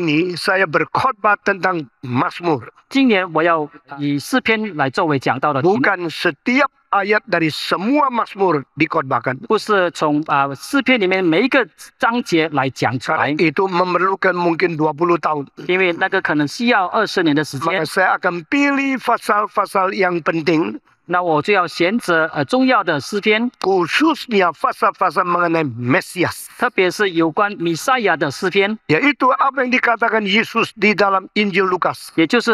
ini saya berkhotbah tentang Mazmur. 今年我要以诗篇来作为讲道的题目， Bukan setiap ayat dari semua Mazmur dikhotbahkan. 不是从诗篇里面每一个章节来讲出 Karena 来， itu memerlukan mungkin 20 tahun. 因为那个可能需要20年的时 Maka 间。 saya akan pilih pasal-pasal yang penting, 那我就要选择重要的诗篇， khususnya pasal-pasal mengenai Mesias. 特别是有关弥赛亚的诗篇， Yaitu apa yang dikatakan Yesus di dalam Injil Lukas. 也就是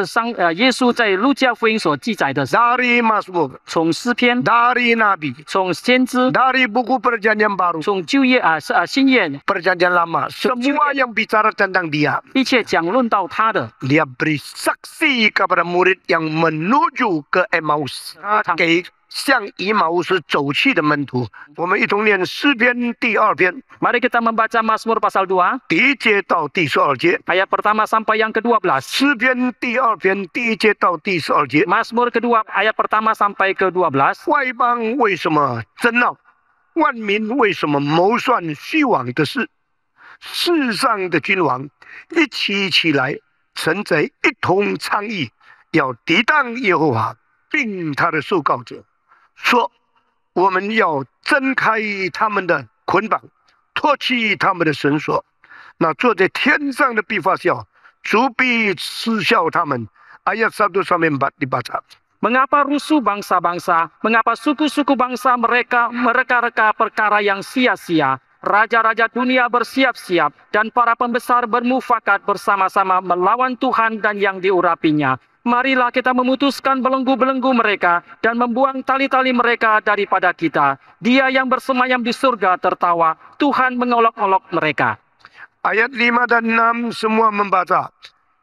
耶稣在路加福音所记载的， Dari Mazmur, 从诗篇， dari Nabi, 从先知， dari buku Perjanjian Baru, 从旧约新约， Perjanjian Lama. Semua yang bicara tentang dia. 一切讲论到他的。 Dia beri saksi kepada murid yang menuju ke Emmaus. 给向以马乌斯走去的门徒。我们一同念诗篇第2篇 Mari kita membaca Mazmur pasal 2, 第1节到第12节。 ayat pertama sampai yang ke-12. 诗篇第2篇第1节到第12节。 Mazmur kedua, ayat pertama sampai ke-12. 外邦为什么争闹？万民为什么谋算虚妄的事？世上的君王一起来，臣贼一同倡议，要抵挡耶和华，并他的受膏者，说：我们要挣开他们的捆绑，脱去他们的绳索。那坐在天上的必发笑，主必嗤笑他们。Ayat 1 sampai 4 dibaca. Mengapa rusuh bangsa-bangsa? Mengapa suku-suku bangsa mereka-reka perkara yang sia-sia? Raja-raja dunia bersiap-siap dan para pembesar bermufakat bersama-sama melawan Tuhan dan yang diurapinya. Marilah kita memutuskan belenggu-belenggu mereka dan membuang tali-tali mereka daripada kita. Dia yang bersemayam di surga tertawa, Tuhan mengolok-olok mereka. Ayat 5 dan 6 semua membaca.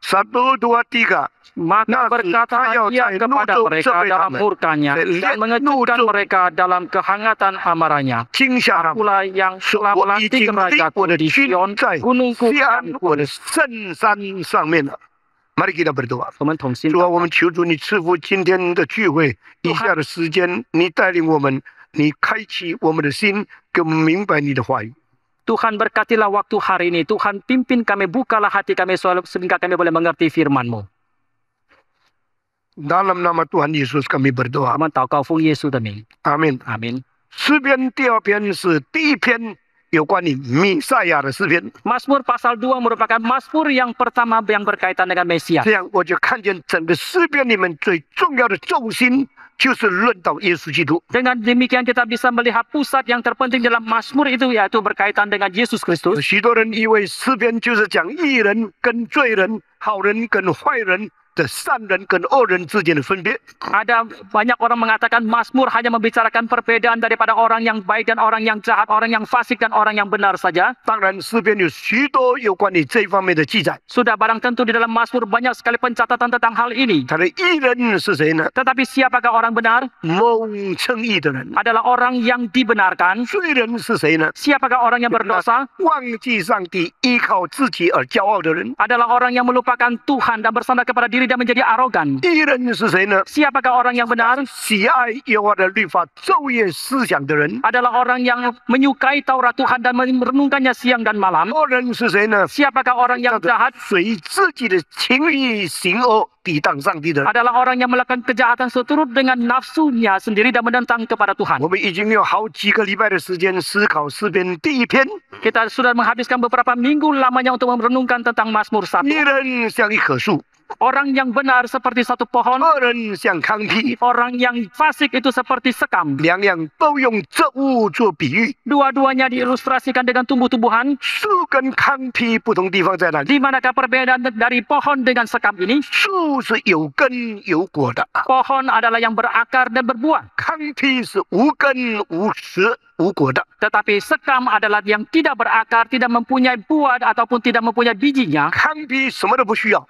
1, 2, 3. Maka berkatalah ia kepada mereka dalam murkanya dan mengejutkan mereka dalam kehangatan amarahnya. Akulah yang telah melantik rajaku di Sion, gunungku dan Mari kita berdoa. 我们同心 主啊，我们求主你赐福今天的聚会，以下的时间，你带领我们，你开启我们的心，给我们明白你的话语。 Tuhan berkatilah waktu hari ini. Tuhan pimpin kami, bukalah hati kami sehingga kami boleh mengerti firman-Mu. Dalam nama Tuhan Yesus kami berdoa. 我们祷告奉耶稣的名， Amin. 阿门。 诗篇第2篇是第1篇有关于弥赛亚的诗篇， Mazmur pasal 2 merupakan Mazmur yang pertama yang berkaitan dengan Mesias. 这样我就看见整个诗篇里面最重要的重心就是论到耶稣基督。 Dengan demikian kita bisa melihat pusat yang terpenting dalam Mazmur itu yaitu berkaitan dengan Yesus 有 Kristus. 许多人以为诗篇就是讲义人跟罪人、好人跟坏人的善人跟恶人之间的分别。 Ada banyak orang mengatakan Mazmur hanya membicarakan perbedaan daripada orang yang baik dan orang yang jahat, orang yang fasik dan orang yang benar saja. 当然，诗篇有许多有关于这方面的记载。 Sudah barang tentu di dalam Mazmur banyak sekali pencatatan tentang hal ini. 他的义人是谁呢？ Tetapi siapakah orang benar? 蒙称义的人。 Adalah orang yang dibenarkan. 罪人是谁呢？ Siapakah orang yang berdosa? 忘记上帝、依靠自己而骄傲的人。 Adalah orang yang melupakan Tuhan dan bersandar kepada diri dan menjadi arogan. 义人是谁呢？ Siapakah orang yang benar? 喜爱耶和华的律法，昼夜思想的人。 Adalah orang yang menyukai Taurat Tuhan dan merenungkannya siang dan malam. 恶人是谁呢？ Siapakah orang yang jahat? 随自己的情欲行恶，抵挡上帝的人。 Adalah orang yang melakukan kejahatan seturut dengan nafsunya sendiri dan menentang kepada Tuhan. 我们已经有好几个礼拜的时间思考诗篇第1篇。 Kita sudah menghabiskan beberapa minggu lamanya untuk merenungkan tentang Mazmur 1. 义人像一棵树， Orang yang benar seperti satu pohon. 恶人像糠秕， Orang yang fasik itu seperti sekam. 两样都用作物做比喻。 Dua-duanya diilustrasikan dengan tumbuh-tumbuhan. 树跟糠秕不同地方在哪里？ Di manakah perbedaan dari pohon dengan sekam ini? 树是有根有果的， Pohon adalah yang berakar dan berbuah. 糠秕是无根无实无果的。 Tetapi sekam adalah yang tidak berakar, tidak mempunyai buah ataupun tidak mempunyai bijinya. 糠秕什么都不需要，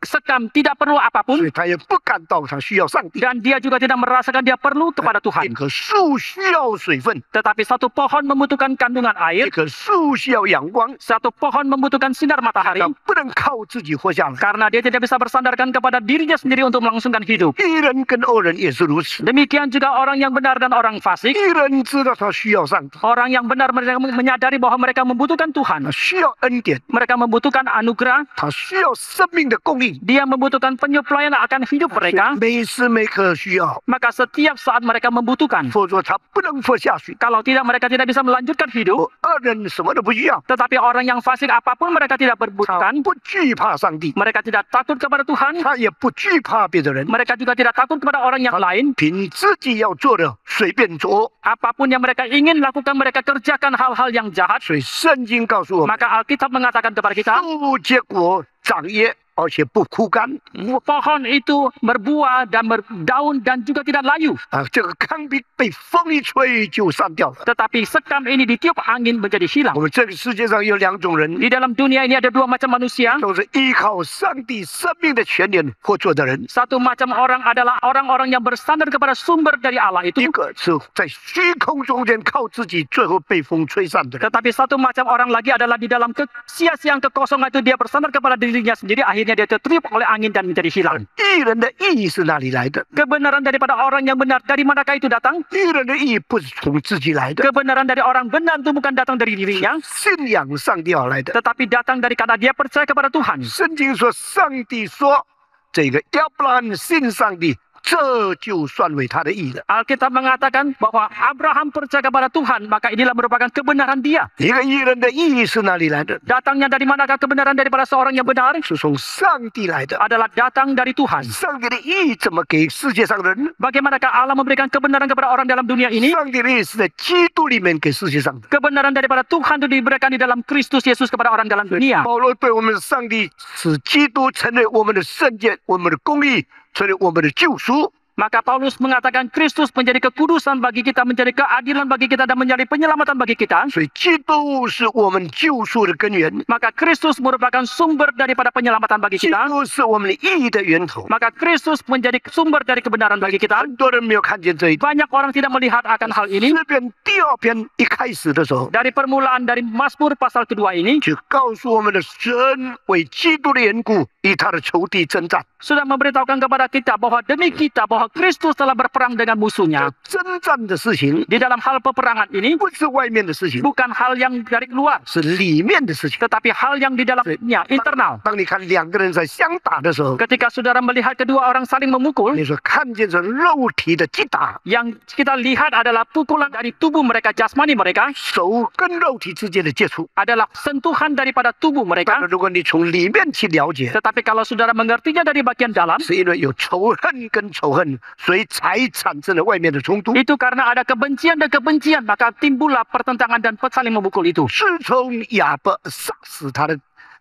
Sekam tidak perlu 所 apapun 以他也不感到他需要上帝。 dan dia juga tidak merasakan dia perlu kepada 一 Tuhan. 棵树需要水分， Tetapi satu pohon membutuhkan kandungan 一 air, 棵树需要阳光， satu pohon membutuhkan sinar matahari 他不能靠自己活下来。 karena dia tidak bisa bersandarkan kepada dirinya sendiri untuk melangsungkan hidup. 义人跟恶人也是如此， Demikian juga orang yang benar dan orang fasik. 义人知道他需要上帝， Orang yang benar mereka menyadari bahwa mereka membutuhkan Tuhan. 他需要恩典， Mereka membutuhkan anugerah. 他需要生命的供应， Dia membutuhkan penyuplaian akan hidup mereka. 每时每刻需要， Maka setiap saat mereka membutuhkan. 否则他不能活下去。 Kalau tidak, mereka tidak bisa melanjutkan hidup. 恶人什么都不需要， Tetapi orang yang fasik apapun mereka tidak 他 berbutuhkan. 不惧怕上帝， Mereka tidak takut kepada Tuhan. 他也不惧怕别的人， Mereka juga tidak takut kepada orang yang lain. 凭自己要做的随便做。 Apapun yang mereka ingin lakukan, mereka kerjakan hal-hal yang jahat. 所以圣经告诉我们， Maka Alkitab mengatakan kepada kita, 树结果长叶，而且不枯干。 pohon itu berbuah dan berdaun dan juga tidak layu. 这个糠被风一吹就散掉了。 Tetapi sekam ini ditiup angin menjadi hilang. 我们这个世界上有两种人， Di dalam dunia ini ada dua macam manusia. 都是依靠上帝生命的泉源活着的人。 Satu macam orang adalah orang-orang yang bersandar kepada sumber dari Allah 一 itu. 个是在虚空中间靠自己，最后被风吹散的人。 Tetapi satu macam orang lagi adalah di dalam sia-siaan kekosongan itu dia bersandar kepada dirinya sendiri. Akhirnya dia tertiup oleh angin dan menjadi hilang. 义人的义是哪里来的？ Kebenaran daripada orang yang benar, dari manakah itu datang? 义人的义不是从自己来的， Kebenaran dari orang benar itu bukan datang dari dirinya, 信仰上帝而来的。 tetapi datang dari karena dia percaya kepada Tuhan. 圣经说，上帝说，这个亚伯拉罕信上帝，这就算为他的义了。 Alkitab mengatakan bahwa Abraham percaya kepada Tuhan, maka inilah merupakan kebenaran dia. 一个义人的义是哪里来的？ Datangnya dari manakah kebenaran daripada seorang yang benar? 是从上帝来的。 Adalah datang dari Tuhan. 上帝的义怎么给世界上的人？ Bagaimanakah Allah memberikan kebenaran kepada orang dalam dunia ini? 上帝的义是在基督里面给世界上的。 Kebenaran daripada Tuhan itu diberikan di dalam Kristus Yesus kepada orang dalam dunia. 保罗对我们的上帝使基督成为我们的圣洁，我们的公义，成为我们的救赎。 Maka Paulus mengatakan Kristus menjadi kekudusan bagi kita, menjadi keadilan bagi kita, dan menjadi penyelamatan bagi kita. 所以基督是我们救赎的根源， Maka Kristus merupakan sumber daripada penyelamatan bagi 基 kita. 督是我们的义的源头。 Maka Kristus menjadi sumber dari kebenaran bagi kita. 很多人没有看见这一点。 Banyak orang tidak melihat akan hal ini. 诗篇第2篇一开始的时候， Dari permulaan dari Mazmur pasal kedua ini 就告诉我们的神为基督的缘故，与他的仇敌征战。 sudah memberitahukan kepada kita bahwa demi kita bahwa Kristus telah berperang dengan musuhnya. 征战的事情 Di dalam hal peperangan ini 不是外面的事情， bukan hal yang dari luar, 是里面的事情。 tetapi hal yang di dalamnya, internal. 当你看两个人在相打的时候， Ketika saudara melihat kedua orang saling memukul, 你说看见是肉体的击打， yang kita lihat adalah pukulan dari tubuh mereka, jasmani mereka, 手跟肉体之间的接触。 adalah sentuhan daripada tubuh 但 mereka. 是如果你从里面去了解， Tetapi kalau saudara mengertinya dari bagian dalam, 是因为有仇恨跟仇恨，所以才产生了外面的冲突。 itu karena ada kebencian dan kebencian, maka timbullah pertentangan dan saling memukul itu. 自从亚伯杀死他的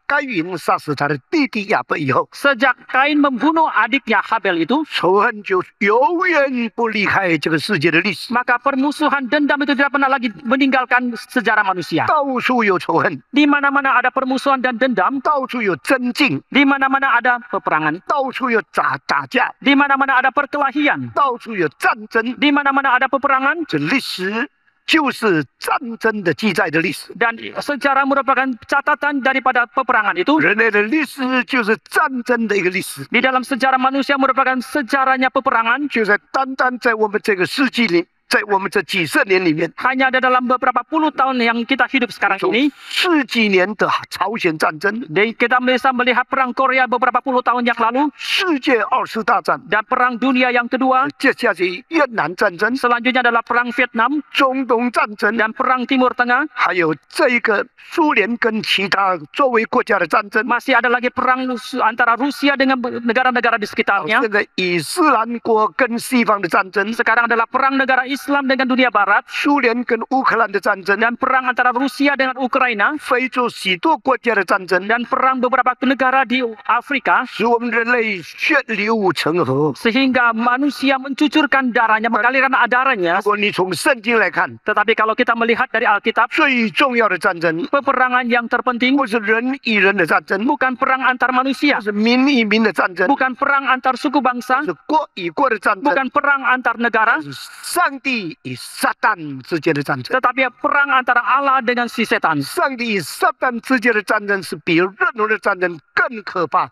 该隐，杀死他的弟弟亚伯以后， Sejak Kain membunuh adiknya Habel itu, 仇恨就永远不离开这个世界的历史。 maka permusuhan dendam itu tidak pernah lagi meninggalkan sejarah manusia. 到处有仇恨， Di mana-mana ada permusuhan dan dendam, 到处有争竞， di mana-mana ada peperangan, 到处有打架， di mana-mana ada perkelahian, 到处有战争。 di mana-mana ada peperangan, 这历史就是战争的记载的历史， dan sejarah merupakan catatan daripada peperangan itu. 人类的历史就是战争的一个历史， Di dalam sejarah manusia merupakan sejarahnya peperangan. 就在单单在我们这个世纪里，在我们这几十年里面， Hanya ada dalam beberapa puluh tahun yang kita hidup sekarang 从 ini. 十几年的朝鲜战争、 Kita bisa melihat perang Korea beberapa puluh tahun yang lalu, 世界2次大战， dan perang dunia yang kedua. 接下去越南战争、 Selanjutnya adalah perang Vietnam 中东战争， dan perang Timur Tengah. 还有这一个苏联跟其他周围国家的战争。 Masih ada lagi perang antara Rusia dengan negara-negara di 到 sekitarnya. 现在伊斯兰国跟西方的战争， Sekarang adalah perang negara Islam dengan dunia Barat, 苏联跟乌克兰的战争， dan perang antara Rusia dengan Ukraina, 非洲许多国家的战争， dan perang beberapa negara di Afrika, 使我们人类血流成河。 sehingga manusia mencucurkan darahnya, mengalirkan darahnya. 如果你从圣经来看， Tetapi kalau kita melihat dari Alkitab, 最重要的战争 peperangan yang terpenting 不是人与人的战争， bukan perang antar manusia, 是民与民的战争， bukan perang antar suku bangsa, 是国与国的战争， bukan perang antar negara, 是上帝与撒旦之间的战争。 tetapi perang antara Allah dengan si setan. 上帝与撒旦之间的战争是比任何的战争更可怕、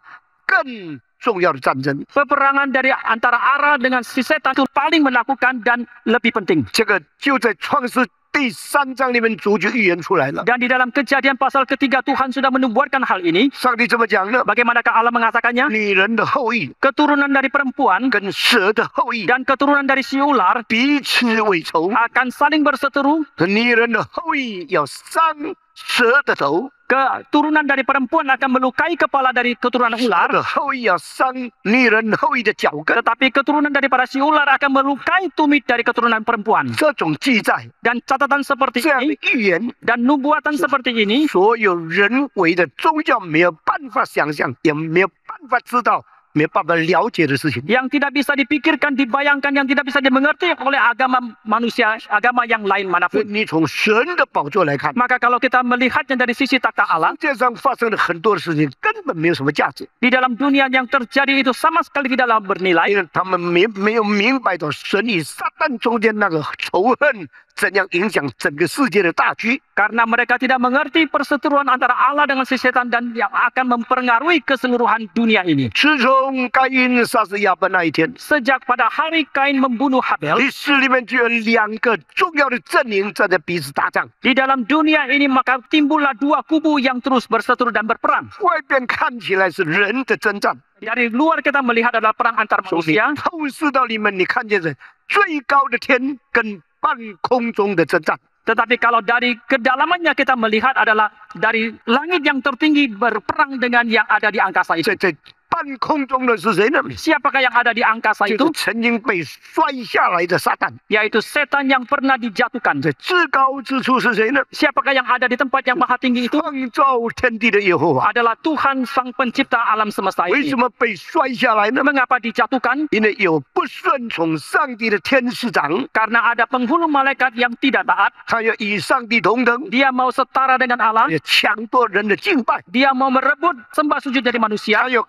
更重要的战争。 Peperangan dari antara Allah dengan si setan itu paling menakutkan dan lebih penting. 这个就在创世第3章里面主就预言出来了。 Dan di dalam Kejadian pasal ketiga Tuhan sudah menubuatkan hal ini. 上帝怎么讲呢？ Bagaimanakah Allah mengatakannya? 女人的后裔 Keturunan dari perempuan 跟蛇的后裔 dan keturunan dari si ular 彼此为仇， akan saling berseteru. 女人的后裔要伤蛇的头， Keturunan dari perempuan akan melukai kepala dari keturunan 蛇 ular. 的后裔要伤女人后裔的脚跟。 Tetapi keturunan daripada si ular akan melukai tumit dari keturunan perempuan. 这种记载， Dan catatan seperti 这样的 ini 预言， dan nubuatan seperti ini, 所有人为的宗教没有办法想象，也没有办法知道，没有办法了解的事情。 yang tidak bisa dipikirkan, dibayangkan, yang tidak bisa dimengerti oleh agama manusia, agama yang lain 所以 manapun. 你从神的宝座来看， Maka kalau kita melihatnya dari sisi takhta Allah, 世界上发生的很多的事情根本没有什么价值， di dalam dunia yang terjadi itu sama sekali tidaklah bernilai, 因为他们没有明白到神与撒旦中间那个仇恨怎样影响整个世界的大局。 karena mereka tidak mengerti perseteruan antara Allah dengan si setan dan yang akan mempengaruhi keseluruhan dunia ini. 自从该隐杀死亚伯那一天， Sejak pada hari Kain membunuh Habel, 历史里面就有2个重要的阵营在这彼此打仗。 di dalam dunia ini maka timbullah dua kubu yang terus berseteru dan berperang. 外边看起来是人的征战， Dari luar kita melihat adalah perang antar 从你 manusia, 透视到里面，你看见是最高的天跟半空中的征战。 tetapi kalau dari kedalamannya kita melihat adalah dari langit yang tertinggi berperang dengan yang ada di angkasa itu. 在半空中的是谁呢？ Siapakah yang ada di angkasa 就 itu? 是曾经被摔下来的撒旦。 Yaitu setan yang pernah dijatuhkan. 在至高之处是谁呢？ Siapakah yang ada di tempat yang maha tinggi itu? 创造天地的耶和华。 Adalah Tuhan sang pencipta alam semesta 为 ini. 什么被摔下来呢？ Mengapa dijatuhkan? 因为有不顺从上帝的天使长， Karena ada penghulu malaikat yang tidak taat. 他要与上帝同等， Dia mau setara dengan Allah. 也抢夺人的敬拜， Dia mau merebut sembah sujud dari manusia. 他要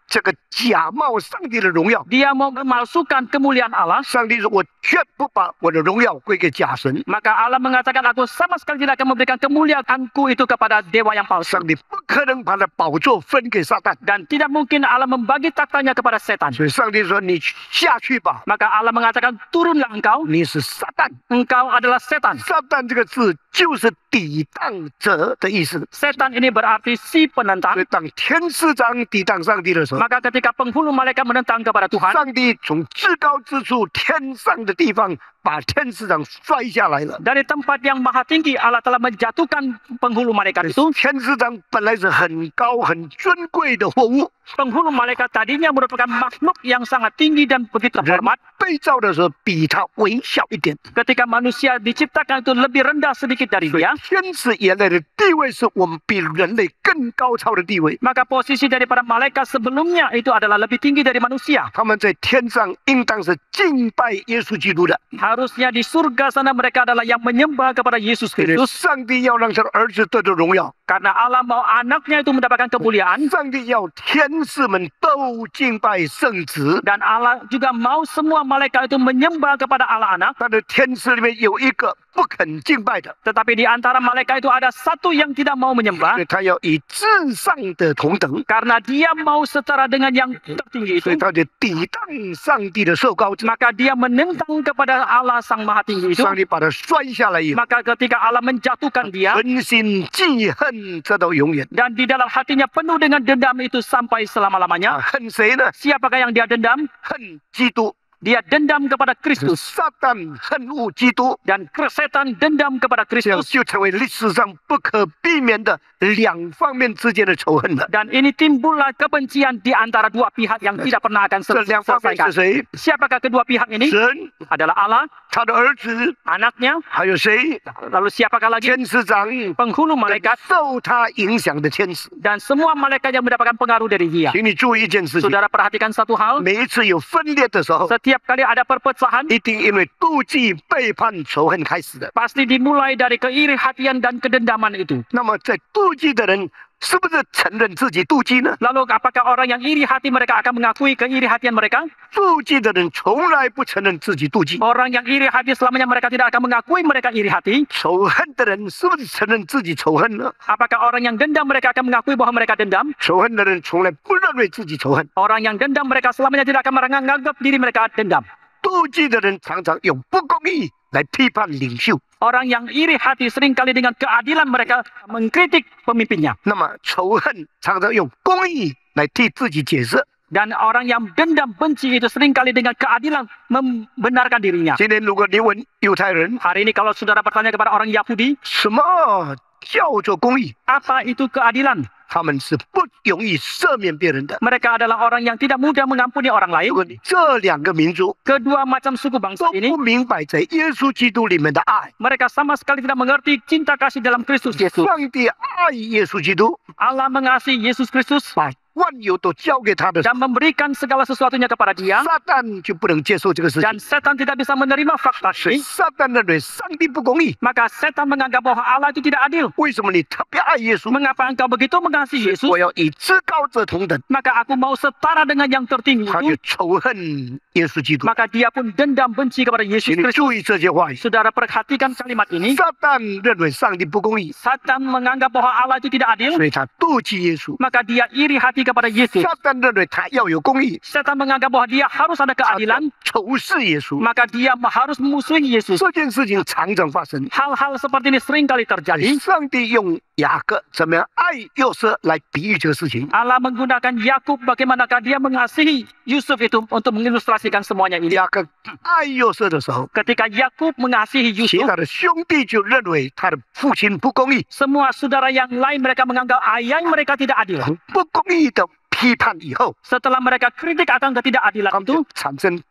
这个假冒上帝的荣耀。 Dia mau memalsukan kemuliaan Allah. 上帝说：“我绝不把我的荣耀归给假神。 Maka Allah mengatakan, aku sama sekali tidak akan memberikan kemuliaanku itu kepada dewa yang palsu. 上帝不可能把他宝座分给撒旦。 Dan tidak mungkin Allah membagi taktanya kepada setan. 所以上帝说：“你下去吧， Maka Allah mengatakan, turunlah engkau. 你是撒旦。 Engkau adalah setan. 撒旦这个字就是抵挡者的意思。 Setan ini berarti si 所 penentang. 以当天使长抵挡上帝的时候， Maka ketika penghulu malaikat menentang kepada Tuhan, 上帝从至高之处天上的地方把天使长摔下来了。 dari tempat yang maha tinggi Allah telah menjatuhkan penghulu malaikat itu. 天使长本来是很高很尊贵的货物， Penghulu malaikat tadinya merupakan makhluk yang sangat tinggi dan begitu 人 hormat. 被造的时候比他微小一点。 Ketika manusia diciptakan itu lebih rendah sedikit dari 所以 dia. 天使原来的地位是我们比人类更高超的地位。 Maka posisi daripada malaikat sebelumnya itu adalah lebih tinggi dari manusia. 他们在天上应当是敬拜耶稣基督的， Harusnya di surga sana mereka adalah yang menyembah kepada Yesus 因为 Kristus. 上帝要让他的儿子得到荣耀， Karena Allah mau anaknya itu mendapatkan kemuliaan. 上帝要天使们都敬拜圣子。 Dan Allah juga mau semua malaikat itu menyembah kepada Allah anak. 他的天使里面有一个不肯敬拜的， Tetapi di antara malaikat itu ada satu yang tidak mau 因 menyembah. 为他要与至上的同等， Karena dia mau setara dengan yang tertinggi 所以 itu. 他就抵挡上帝的受膏者。 Maka dia menentang kepada Allah sang maha tinggi itu. 上帝把他摔下来以后， Maka ketika Allah menjatuhkan dia. 存心记恨直到永远。 Dan di dalam hatinya penuh dengan dendam itu sampai 他 selama-lamanya. 恨谁呢？ Siapakah yang dia dendam? 恨基督， Dia dendam kepada Kristus. 撒旦恨恶基督， Dan setan dendam kepada 这样 Kristus. 就成为历史上不可避免的两方面之间的仇恨了。 Dan ini timbullah kebencian di antara dua pihak yang tidak pernah akan 这两方面 selesaikan. 是谁？ Siapakah kedua pihak ini? 神， Adalah Allah, 他的儿子， anaknya, 还有谁？ lalu siapakah lagi? 天使长， Penghulu malaikat, 受他影响的天使。 dan semua malaikat yang mendapatkan pengaruh dari dia. 请你注意一件事情： Saudara perhatikan satu hal, 每一次有分裂的时候， setiap kali ada perpecahan, 一定因为妒忌、背叛、仇恨开始的。 pasti dimulai dari keiri hatian dan kedendaman itu. 那么，在妒忌的人，是不是承认自己妒忌呢？ Lalu apakah orang yang iri hati mereka akan mengakui keiri hatian mereka? 妒忌的人从来不承认自己妒忌。 Orang yang iri hati selamanya mereka tidak akan mengakui mereka iri hati. 仇恨的人是不是承认自己仇恨呢？ Apakah orang yang dendam mereka akan mengakui bahwa mereka dendam? 仇恨的人从来不认为自己仇恨。 Orang yang dendam mereka selamanya tidak akan menganggap diri mereka dendam. 妒忌的人常常用不公义来批判领袖。 Orang yang iri hati seringkali dengan keadilan mereka mengkritik pemimpinnya. 那么仇恨常常用公义来替自己解释。 Dan orang yang dendam benci itu seringkali dengan keadilan membenarkan dirinya. 今天如果你问犹太人， Hari ini kalau saudara bertanya kepada orang Yahudi, 什么叫做公义？ apa itu keadilan? 他们是不容易赦免别人的。 Mereka adalah orang yang tidak mudah mengampuni orang 如 lain. 果你这两个民族 Kedua macam suku bangsa 都 ini, 不明白在耶稣基督里面的爱， mereka sama sekali tidak mengerti cinta kasih dalam Kristus Yesus. 上帝爱耶稣基督， Allah mengasihi Yesus Kristus 把万有都交给他的时候， dan memberikan segala sesuatunya kepada dia. 撒旦就不能接受这个事情， Dan setan tidak bisa menerima fakta 所以 ini. 撒旦认为上帝不公义。 Maka setan menganggap bahwa Allah itu tidak adil. 为什么你特别爱耶稣？ Mengapa engkau begitu mengasihi Yesus? 我要以至高者同等， Maka aku mau setara dengan yang tertinggi 他就 itu. 仇恨耶稣基督。 Maka dia pun dendam benci kepada 请 Yesus 你 Kristus. 注意这些话语。 Saudara perhatikan kalimat ini. 撒旦认为上帝不公义， Satan menganggap bahwa Allah itu tidak adil. 所以他妒忌耶稣。 Maka dia iri hati kepada Yesus. 撒旦认为他要有公义， Setan menganggap bahwa dia harus ada 他 keadilan. 仇视耶稣。 Maka dia harus memusuhi Yesus. 这件事情常常发生。 Hal-hal seperti ini sering kali terjadi. 上帝用雅各怎么样爱幼瑟来比喻这个事情。 Allah menggunakan Yakub bagaimanakah dia mengasihi Yusuf itu untuk mengilustrasikan semuanya ini. 雅各爱幼瑟的时候， Ketika Yakub mengasihi 其 Yusuf, 他的兄弟就认为他的父亲不公义， semua saudara yang lain mereka menganggap ayah mereka tidak adil. 不公义的批判以后， Setelah mereka kritik akan 他 ketidakadilan 们就 itu, 产生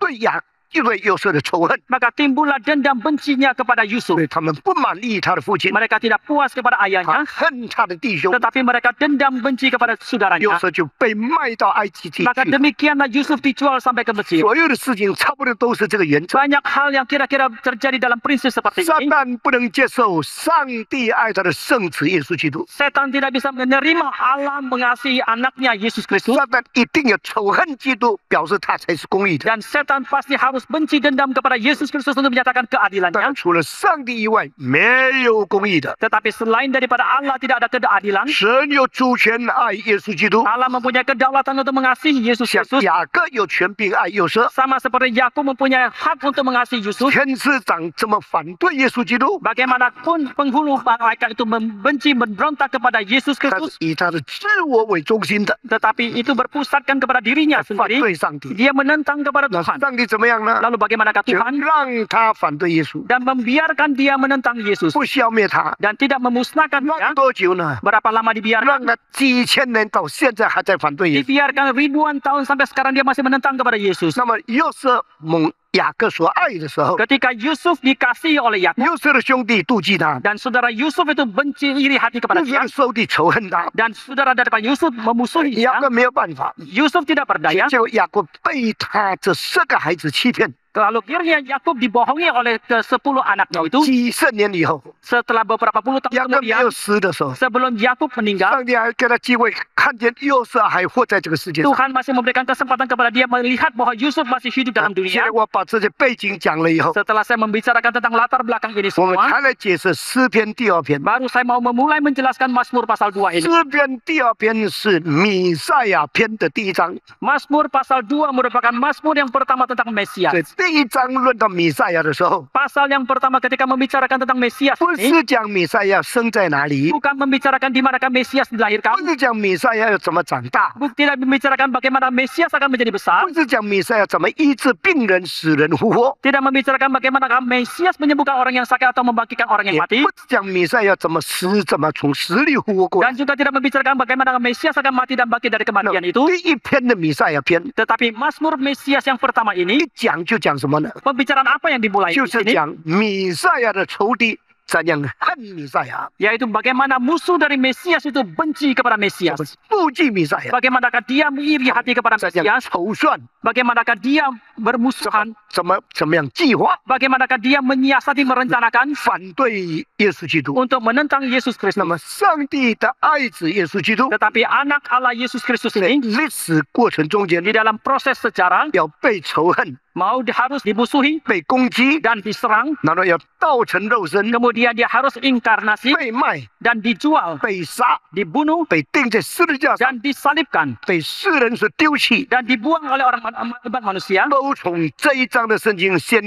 对幼瑟的仇恨， maka timbullah dendam bencinya kepada Yusuf. 所以他们不满意他的父亲， Mereka tidak puas kepada 他 ayahnya, 恨他的弟兄， tetapi mereka dendam benci kepada 幼 saudaranya. 瑟就被卖到埃及地 Maka 去。 demikianlah Yusuf dijual sampai ke Mesir. 所有的事情差不多都是这个原则。 Banyak hal yang kira-kira terjadi dalam prinsip seperti 撒 ini. 旦不能接受上帝爱他的圣子耶稣基督， Setan tidak bisa menerima Allah mengasihi anaknya Yesus Kristus. 撒旦一定要仇恨基督，表示他才是公义的。 Dan setan pasti harus benci dendam kepada Yesus Kristus untuk menyatakan 但 keadilannya. 除了上帝以外，没有公义的。 Tetapi selain daripada Allah tidak ada keadilan. 神有主权爱耶稣基督， Allah mempunyai kedaulatan untuk mengasihi Yesus 像 Kristus. 雅各有权柄爱幼瑟。 Sama seperti Yakub mempunyai hak untuk mengasihi Yusuf. 天使长这么反对耶稣基督， Bagaimanapun penghulu malaikat itu membenci, memberontak kepada Yesus 他是 Kristus. 以他的自我为中心的， Tetapi itu berpusatkan kepada dirinya 反 sendiri. 对上帝。 Dia menentang kepada 那 Tuhan. 上帝怎么样呢？ Lalu bagaimanakah 就 Tuhan? 让他反对耶稣， Dan membiarkan dia menentang Yesus. 不消灭他。 Dan tidak memusnahkan 让 dia. 多久呢？ Berapa lama dibiarkan? 让他几千年到现在还在反对耶稣。 Dibiarkan ribuan tahun sampai sekarang dia masih menentang kepada Yesus. 那么幼瑟蒙雅各所爱的时候， Ketika Yusuf dikasihi oleh Yakub 幼瑟的兄弟妒忌他， dan saudara Yusuf itu benci iri hati kepada 幼瑟 dia 的兄弟仇恨他， dan saudara daripada Yusuf memusuhi 雅 dia. 各没有办法， Yusuf tidak berdaya. 结果雅各被他这10个孩子欺骗。 Lalu akhirnya Yakub dibohongi oleh ke-10 anaknya itu. 几十年以后， Setelah beberapa puluh 雅 tahun 各没有 kemudian, 死的时候， sebelum Yakub meninggal, 上帝还给他机会看见幼瑟还活在这个世界上。 Tuhan masih memberikan kesempatan kepada dia melihat bahwa Yusuf masih hidup dalam 现 dunia. 在我把这些背景讲了以后， Setelah saya membicarakan tentang latar belakang ini 我们 semua, 才来解释诗篇第2篇。 baru saya mau memulai menjelaskan Mazmur pasal 2 ini. 诗篇第2篇是弥赛亚篇的第1章， Mazmur pasal 2 merupakan Mazmur yang pertama tentang Mesias. 所以第一章论到弥赛亚的时候， Pasal yang pertama ketika membicarakan tentang Mesias 不 ini 是讲弥赛亚生在哪里， bukan membicarakan di manakah Mesias dilahirkan, 不是讲弥赛亚要怎么长大， tidak membicarakan bagaimana Mesias akan menjadi besar, 不是讲弥赛亚怎么医治病人、使人复活， tidak membicarakan bagaimana Mesias menyembuhkan orang yang sakit atau membangkitkan orang 也 yang mati, 不是讲弥赛亚怎么死、怎么从死里复活过来。 dan juga tidak membicarakan bagaimana Mesias akan mati dan bangkit dari kematian itu. 第一篇的弥赛亚篇 Tetapi Mazmur Mesias yang pertama ini, 一讲就讲什么呢？ pembicaraan apa yang dimulai 就 di 是 sini? 讲弥赛亚的仇敌怎样恨弥赛亚， Yaitu bagaimana musuh dari Mesias itu benci kepada Mesias. 妒忌弥赛亚， Bagaimanakah dia iri hati kepada 怎样 Mesias? 筹算， Bagaimanakah dia bermusuhan? 怎么样计划 Bagaimanakkah dia menyiasati merencanakan 反对耶稣基督。 untuk menentang Yesus 那 Kristus? 么，上帝的爱子耶稣基督 Tetapi anak Allah Yesus Kristus 在 ini 历史过程中间 di dalam proses sejarah 要被仇恨、 harus dimusuhi 被攻击， dan diserang, 然后要道成肉身， kemudian dia harus inkarnasi 被卖、 dan dijual, 被杀、 dibunuh 被钉在十字架上， dan disalibkan 被世人所丢弃， dan dibuang oleh orang manusia. 都从这一章的圣经先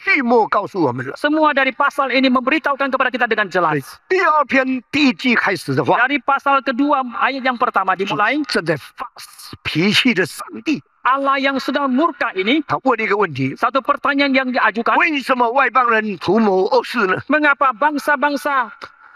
序幕告诉我们了。 Semua dari pasal ini memberitahukan kepada kita dengan 所以 jelas. 第二篇第一季开始的话， Dari pasal kedua ayat yang pertama dimulai, 正在发脾气的上帝， Allah yang sedang murka ini, 他问了一个问题： satu pertanyaan yang diajukan, 为什么外邦人图谋恶事呢？ mengapa bangsa-bangsa,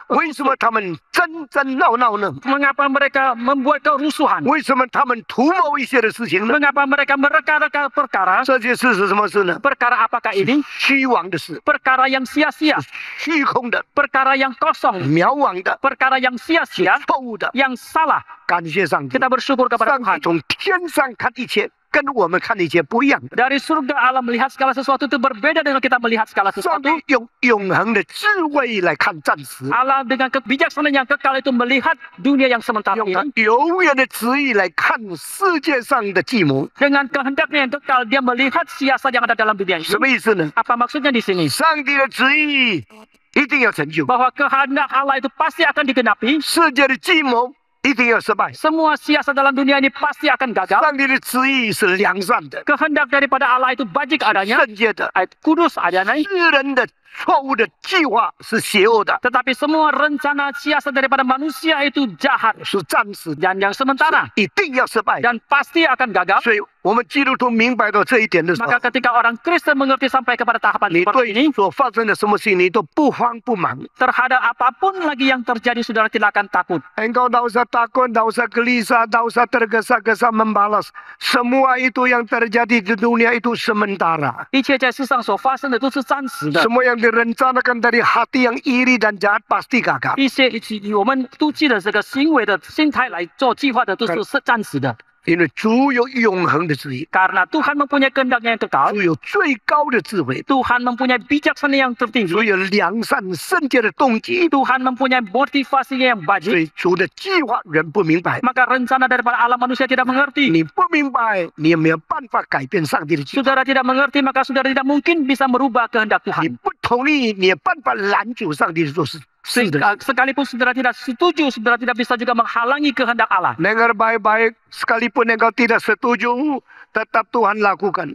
为什么他们争争闹闹呢？ mengapa mereka membuat kerusuhan, 为什么他们图谋一些的事情呢？ mengapa mereka mereka-reka perkara, 这些事是什么事呢？ perkara apakah ini? 虚妄的事， Perkara yang sia-sia, 虚空的、 perkara yang kosong, 渺惘的、 perkara yang sia-sia, 错误的。 yang salah. 感谢上帝， Kita bersyukur kepada 上帝 Tuhan. 从天上看一切，跟我们看的一切不一样的。 Dari surga Allah melihat segala sesuatu itu berbeda dengan kita melihat segala 上帝 sesuatu. 用永恒的智慧来看暂时， Allah dengan kebijaksanaan yang kekal itu melihat dunia yang sementara 用他 ini. 永远的旨意来看世界上的计谋。 Dengan kehendaknya yang kekal, dia melihat siasat yang ada dalam dunia 什 ini. 么意思呢？ Apa maksudnya di sini? 上帝的旨意一定要成就， Bahwa kehendak Allah itu pasti akan digenapi. 世界的计谋一定要失败。 Semua siasat dalam dunia ini pasti akan gagal. 上帝的旨意是良善的、 Kehendak daripada Allah itu bajik adanya, 圣洁的， kudus adanya. 世人的错误的计划是邪恶的， Tetapi semua rencana siasat daripada manusia itu jahat 是暂时的， dan yang sementara 一定要失败。 dan pasti akan gagal. 所以，我们基督徒明白到这一点的时候， Maka ketika orang Kristen mengerti sampai kepada tahapan 你 seperti 对 ini, 所发生的什么事情你都不慌不忙。 terhadap apapun lagi yang terjadi, saudara tidak akan takut. Engkau tak usah takut, tak usah gelisah, tak usah tergesa-gesa membalas. Semua itu yang terjadi di dunia itu sementara. 一切在世上所发生的都是暂时的， Semua yang direncanakan dari hati yang iri dan jahat pasti gagal. 一些以我们妒忌的这个行为的心态来做计划的都是暂时的，因为主有永恒的旨意， karena Tuhan mempunyai kehendak yang kekal, 主有最高的智慧， Tuhan mempunyai bijaksana yang 主 tertinggi, 有良善圣洁的动机。 Tuhan mempunyai motivasi yang 所 bajik. 以主的计划人不明白， Maka rencana daripada Allah manusia tidak mengerti. 你不明白，你也没有办法改变上帝的计划。 Saudara tidak mengerti, maka saudara tidak mungkin bisa merubah kehendak 你 Tuhan. 不同意，你也办法拦阻上帝做事。是的， Sekalipun saudara tidak setuju, saudara tidak bisa juga menghalangi kehendak Allah. dengar baik-baik. Sekalipun engkau tidak setuju, tetap Tuhan lakukan.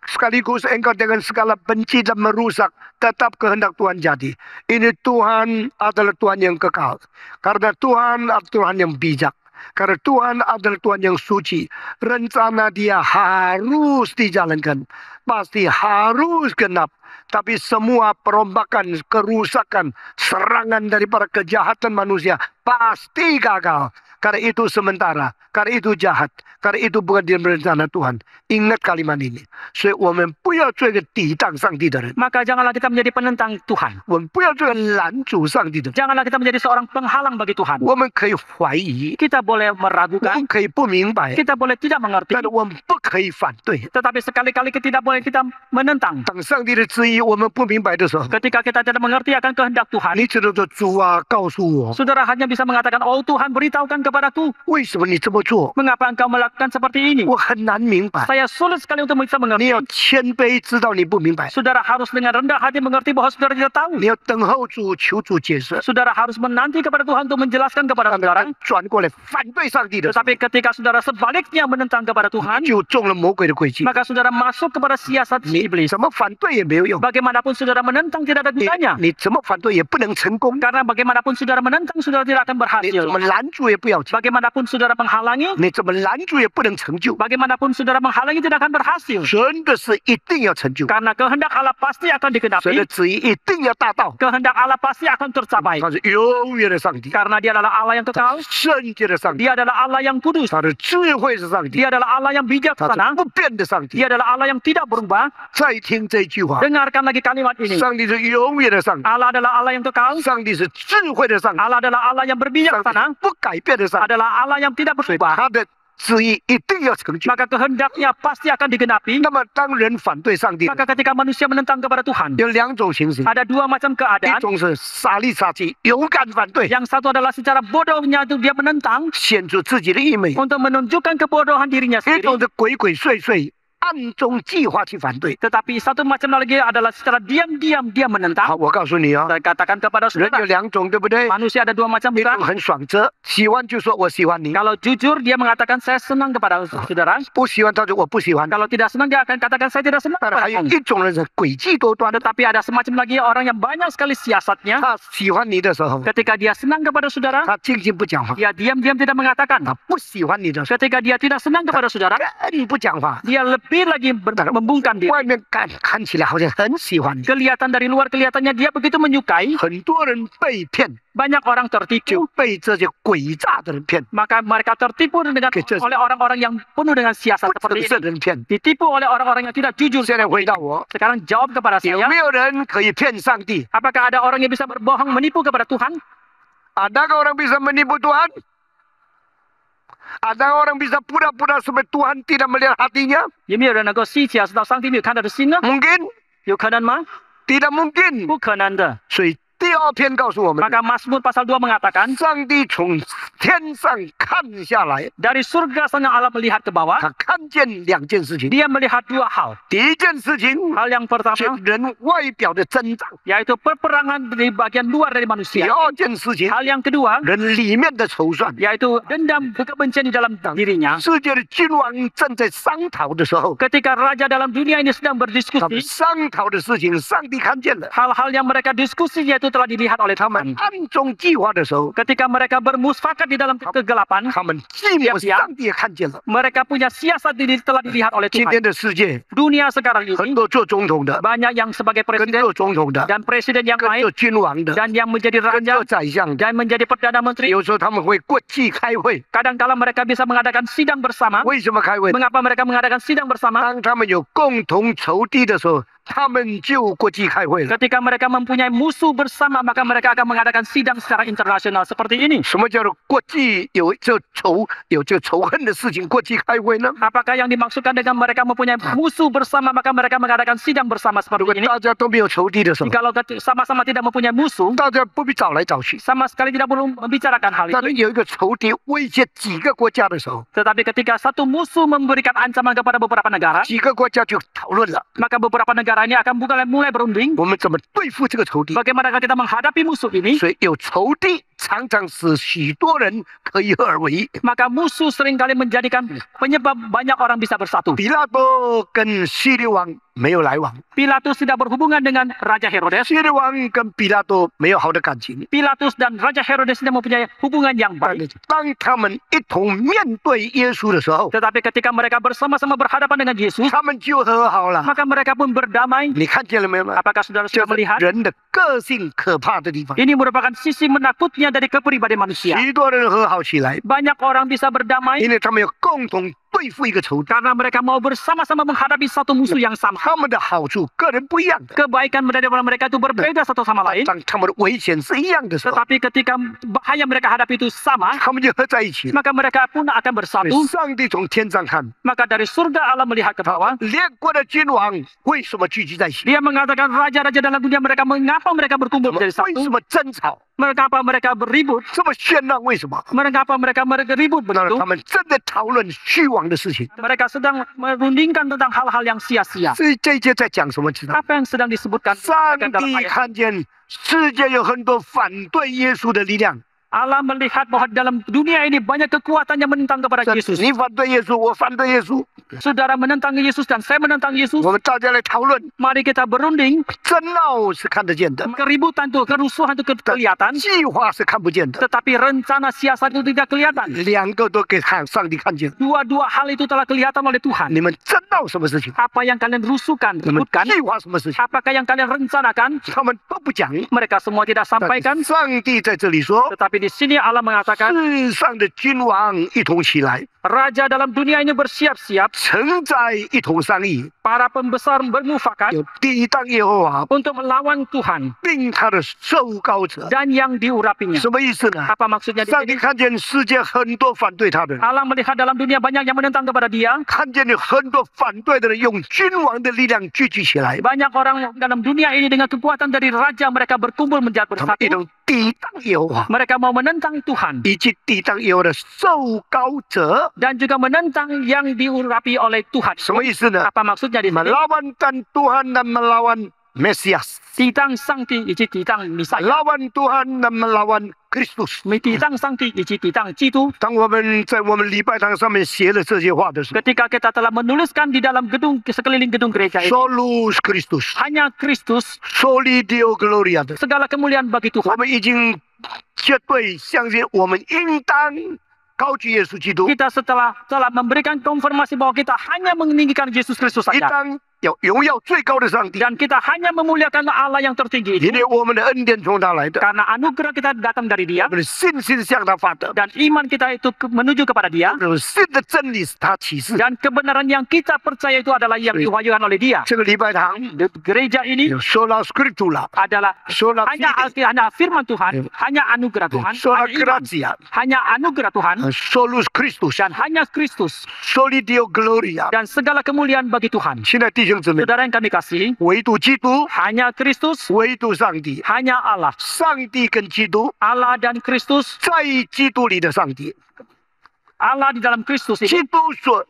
Sekaligus engkau dengan segala benci dan merusak, tetap kehendak Tuhan jadi. Ini Tuhan adalah Tuhan yang kekal. Karena Tuhan adalah Tuhan yang bijak. Karena Tuhan adalah Tuhan yang suci. Rencana Dia harus dijalankan. Pasti harus genap. Tapi semua perombakan, kerusakan, serangan daripada kejahatan manusia pasti gagal. Karena itu sementara, karena itu jahat, karena itu bukan di rencana Tuhan. Ingat kalimat ini. 所以我们不要做一个抵挡上帝的人， Maka janganlah kita menjadi penentang Tuhan. 我们不要做一个拦阻上帝的人。 Janganlah kita menjadi seorang penghalang bagi Tuhan. 我们可以怀疑， Kita boleh 我 meragukan, 们可以不明白， kita boleh tidak mengerti, 但是我们不可以反对。 tetapi sekali-kali kita tidak boleh kita menentang. 当上帝的旨意我们不明白的时候， Ketika kita tidak mengerti akan kehendak Tuhan, 你只能说主啊，告诉我， saudara hanya bisa mengatakan, oh Tuhan beritahukan kepadaku, 为什么你这么做？ mengapa engkau melakukan seperti ini? 我很难明白。 Saya sulit sekali untuk bisa 你 mengerti. 要谦卑，知道你不明白。 Saudara harus dengan rendah hati mengerti bahwa saudara tidak tahu. 你要等候主，求主解释。 Saudara harus menanti kepada Tuhan untuk menjelaskan kepada 当 saudara. 他转过来反对上帝的时候， Tetapi ketika saudara sebaliknya menentang kepada Tuhan, 就中了魔鬼的诡计。 maka saudara masuk kepada siasat 你 iblis. 怎么反对也没有用， Bagaimanapun saudara menentang tidak ada 你 gunanya. 你怎么反对也不能成功， Karena bagaimanapun saudara menentang, saudara tidak akan 你 berhasil. 怎么拦住也不要紧， Bagaimanapun saudara menghalangi, 你怎么拦住也不能成就。 bagaimanapun saudara menghalangi tidak akan berhasil. 神的事一定要成就， Karena kehendak Allah pasti akan 神的 digenapi, 旨意一定要达到。 kehendak Allah pasti akan tercapai. 他是永远的上帝， Karena dia adalah Allah yang kekal, 圣洁的上帝， dia adalah Allah yang kudus, 他的智慧是上帝， dia adalah Allah yang 他 bijaksana, 是不变的上帝。 dia adalah Allah yang tidak berubah. 再听这句话， Dengarkan lagi kalimat ini. 上帝是永远的上帝， Allah adalah Allah yang kekal, 上帝是智慧的上帝， Allah adalah Allah yang 上帝 berbijaksana, 是不改变的上帝， adalah Allah yang tidak 所以 berubah. 他的旨意一定要成就。 Maka kehendaknya pasti akan digenapi. 那么当人反对上帝， Maka ketika manusia menentang kepada Tuhan, 有两种情形， ada dua macam 一 keadaan. 种是傻里傻气，勇敢反对， Yang satu adalah secara bodohnya itu dia menentang 显出自己的义美； untuk menunjukkan kebodohan dirinya 一种 sendiri. 是鬼鬼祟祟，暗中计划去反对。 Tetapi satu macam lagi adalah secara diam-diam dia 好， menentang. 我告诉你啊， Saya katakan kepada 人有 saudara, 两种，对不对？ manusia ada dua macam 一种 bukan? 很爽着，喜欢就说我喜欢你， Kalau jujur dia mengatakan saya senang kepada saudara. 不喜欢他说我不喜欢。 Kalau tidak senang dia akan katakan saya tidak senang 当然还有 kepada kamu. 一种人是诡计多端的， Tetapi ada semacam lagi orang yang banyak sekali siasatnya. 他喜欢你的时候， Ketika dia senang kepada saudara, 他静静不讲话； dia diam-diam tidak mengatakan. 他不喜欢你的时候， Ketika dia tidak senang kepada saudara, 更不讲话。 dia lebih lagi membungkam diri. 外面看起来好像很喜欢你， Kelihatan dari luar kelihatannya dia begitu menyukai. 很多人被骗， Banyak orang tertipu. 就被这些诡诈的人骗， Maka mereka tertipu dengan Kecil. oleh orang-orang yang penuh dengan siasat 不 seperti 诚实 ini. 的人骗。 Ditipu oleh orang-orang yang tidak jujur. 现在回答我， Sekarang jawab kepada 有 saya, 没有人可以骗上帝？ apakah ada orang yang bisa berbohong menipu kepada Tuhan? Adakah orang bisa menipu Tuhan? Ada orang bisa pura-pura supaya Tuhan tidak melihat hatinya? 有没有人能够虚假知道上帝没有看到的心呢？ Mungkin? 有可能吗？ Tidak mungkin. 不可能的。所以第二篇告诉我们， Maka Mazmur pasal 2 mengatakan, 上帝从天上看下来， dari surga sana Allah melihat ke bawah, 他看见两件事情。 dia melihat dua hal. 第一件事情 Hal yang 是 pertama 人外表的增长， yaitu peperangan di bagian luar dari 第 manusia. 二件事情 Hal yang kedua 人里面的筹算。 yaitu dendam kebencian di dalam dirinya. 世界的君王正在商讨的时候， Ketika raja dalam dunia ini sedang 他们 berdiskusi, 商讨的事情，上帝看见了。 hal-hal yang mereka diskusi yaitu telah dilihat oleh 他们 Tuhan. 暗中计划的时候， Ketika mereka bermusfakat di dalam kegelapan, 他们计谋，上帝也看见了。 mereka punya siasat telah dilihat oleh 今 Tuhan. 天的世界， Dunia sekarang 很 ini 多做总统的， banyak yang sebagai 跟 presiden 做总统的， dan presiden yang 跟 lain 做君王的， dan yang menjadi 跟 raja 做宰相的。 dan menjadi perdana menteri. 有时候他们会国际开会， Kadang-kala mereka bisa mengadakan sidang bersama. 为什么开会？ Mengapa mereka mengadakan sidang bersama? 当他们有共同仇敌的时候，他们就国际开会了。 Ketika mereka mempunyai musuh bersama, maka mereka akan mengadakan sidang secara internasional seperti ini. 什么叫做国际有这仇恨的事情国际开会呢？ Apakah yang dimaksudkan dengan mereka mempunyai musuh bersama, maka mereka mengadakan sidang bersama 如果 seperti ini? 大家都没有仇敌的时候， Jikalau sama-sama tidak mempunyai musuh, 大家不必找来找去。 sama sekali tidak perlu membicarakan hal 但是 itu. 有一个仇敌威胁几个国家的时候， Tetapi ketika satu musuh memberikan ancaman kepada beberapa negara, 几个国家就讨论了， maka beberapa negara ini akan mulai berunding. 我们怎么对付这个仇敌。 Bagaimana kita menghadapi musuh ini? 所以有仇敌常常使许多人可以合而为一。 Maka musuh seringkali menjadikan penyebab banyak orang bisa bersatu. 比拉多跟希律王没有来往， Pilatus tidak berhubungan dengan Raja Herodes. 希律王跟比拉多没有好的感情。 Pilatus dan Raja Herodes tidak mempunyai hubungan yang 但 baik. 是当他们一同面对耶稣的时候， Tetapi ketika mereka bersama-sama berhadapan dengan Yesus, 他们就和好了。 maka mereka pun berdamai. 你看见了没有？ Apakah saudara 就 sudah 是 melihat? 人的个性可怕的地方。 Ini merupakan sisi menakutnya dari kepribadian manusia. 许多人和好起来， Banyak orang bisa berdamai 因为他们有共同对付一个仇敌， karena mereka mau bersama-sama menghadapi satu musuh yang sama. 他们的好处个人不一样的， Kebaikan daripada mereka itu berbeda satu sama lain. 当他们的危险是一样的时候， Tetapi ketika bahaya mereka hadapi itu sama, 他们就合在一起了。 maka mereka pun akan 所以 bersatu. 上帝从天上看， Maka dari surga Allah melihat ke bawah. 列国的君王为什么聚集在一起？ Dia mengatakan raja-raja dalam dunia mereka mengapa Mengapa mereka berkumpul 为 menjadi 什 satu? 么争吵？ Mengapa mereka berribut? 这么喧闹？为什么？ Mengapa mereka ribut 当然， begitu? 他们正在讨论虚妄的事情。 Mereka sedang merundingkan tentang hal-hal yang sia-sia. 这一节在讲什么？知道？ Apa yang sedang disebutkan 上 dalam 帝 ayat? 看见世界有很多反对耶稣的力量。 Allah melihat bahwa dalam dunia ini banyak kekuatan yang menentang kepada Yesus. 你反对耶稣，我反对耶稣， Saudara menentang Yesus dan saya menentang Yesus. 我们大家来讨论。 Mari kita berunding. 争闹是看得见的， Keributan itu, kerusuhan itu kelihatan. 计划是看不见的。 Tetapi rencana siasat itu tidak kelihatan. 两个都给上帝看见。 Dua-dua hal itu telah kelihatan oleh Tuhan. 你们争闹什么事情？ Apa yang kalian rusuhkan, 你们 ributkan, 计划什么事情？ apakah yang kalian rencanakan, 他们都不讲。 mereka semua tidak 但 sampaikan. 上帝在这里说， Tetapi di sini Allah mengatakan, 世上的君王一同起来， Raja dalam dunia ini bersiap-siap, 臣在一同商议， para pembesar bermufakat 有抵挡耶和华， untuk melawan Tuhan 并他的受膏者。 dan yang diurapinya. 什么意思呢？ Apa maksudnya di 上帝 sini? 看见世界很多反对他的人， Allah melihat dalam dunia banyak yang menentang kepada dia. 看见有很多反对的人用君王的力量聚集起来， Banyak orang dalam dunia ini dengan kekuatan dari raja mereka berkumpul menjadi 他们一 bersatu. 同抵挡耶和华， Mereka mau menentang Tuhan 以及抵挡耶和华的受膏者。 dan juga menentang yang diurapi oleh Tuhan. 什么意思呢？ Apa maksudnya di sini? melawan dan Tuhan dan melawan Mesias, Ditang Sangti iji ditang Misaya. melawan Tuhan dan melawan Kristus。 Ditang Sangti iji ditang Citu. 当我们在我们礼拜堂上面写了这些话的时候 Ketika kita telah menuliskan di dalam gedung sekeliling gedung gereja ini, ，Solus Christus, hanya Kristus, Soli Deo Gloria 的， segala kemuliaan bagi 我 Tuhan. 们已经绝对相信，我们应当高举耶稣基督， Kita telah memberikan konfirmasi bahwa kita hanya meninggikan Yesus Kristus 应 saja. 当要荣耀最高的上帝， Dan kita hanya memuliakan Allah yang tertinggi 因 itu. 为我们的恩典从他来的， Karena anugerah kita datang dari dia. 我们的信心向他发的， Dan iman kita itu menuju kepada dia. 这种信的真理是他启示。 Dan kebenaran yang kita percaya itu adalah yang diwahyukan oleh dia. 这个礼拜堂 Di gereja ini 有 sola scriptura， adalah 说了 hanya firman Tuhan, hanya anugerah Tuhan, sola hanya iman, gratia， hanya anugerah Tuhan, solus Christus， dan hanya Kristus. Soli Deo Gloria。 Dan segala kemuliaan bagi Tuhan. 亲爱的弟兄姊妹， Saudara yang kami kasih, 唯独基督， hanya Kristus, 唯独上帝， hanya Allah. 上帝跟基督， Allah dan Kristus, 在基督里的上帝， Allah di dalam Kristus 基 ini, 督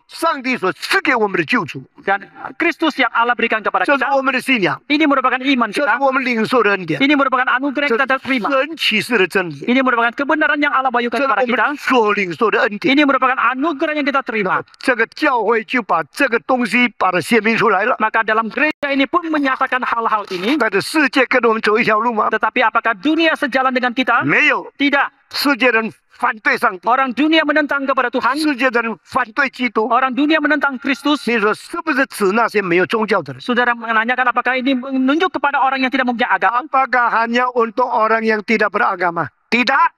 上帝所赐给我们的救主， dan Kristus yang Allah berikan kepada 这是 kita. 我们的信仰， Ini merupakan iman 这是 kita. 我们领受的恩典， Ini merupakan anugerah 这 yang kita terima. 是神启示的真理， Ini merupakan kebenaran yang Allah 这 bayukan 是 kepada 我 kita. 们所领受的恩典。 Ini merupakan anugerah yang kita terima. 这个教会就把这个东西把它显明出来了。 Maka dalam gereja ini pun menyatakan hal-hal ini. 但是世界跟着我们走一条路吗？ Tetapi apakah dunia sejalan dengan kita? 没有， Tidak. 世界人反对上帝， Orang dunia menentang kepada Tuhan. 世界的人反对基督。 Orang dunia menentang Kristus. 你说是不是指那些没有宗教的人？ Saudara menanyakan apakah ini menunjuk kepada orang yang tidak mempunyai agama? Apakah hanya untuk orang yang tidak beragama? Tidak.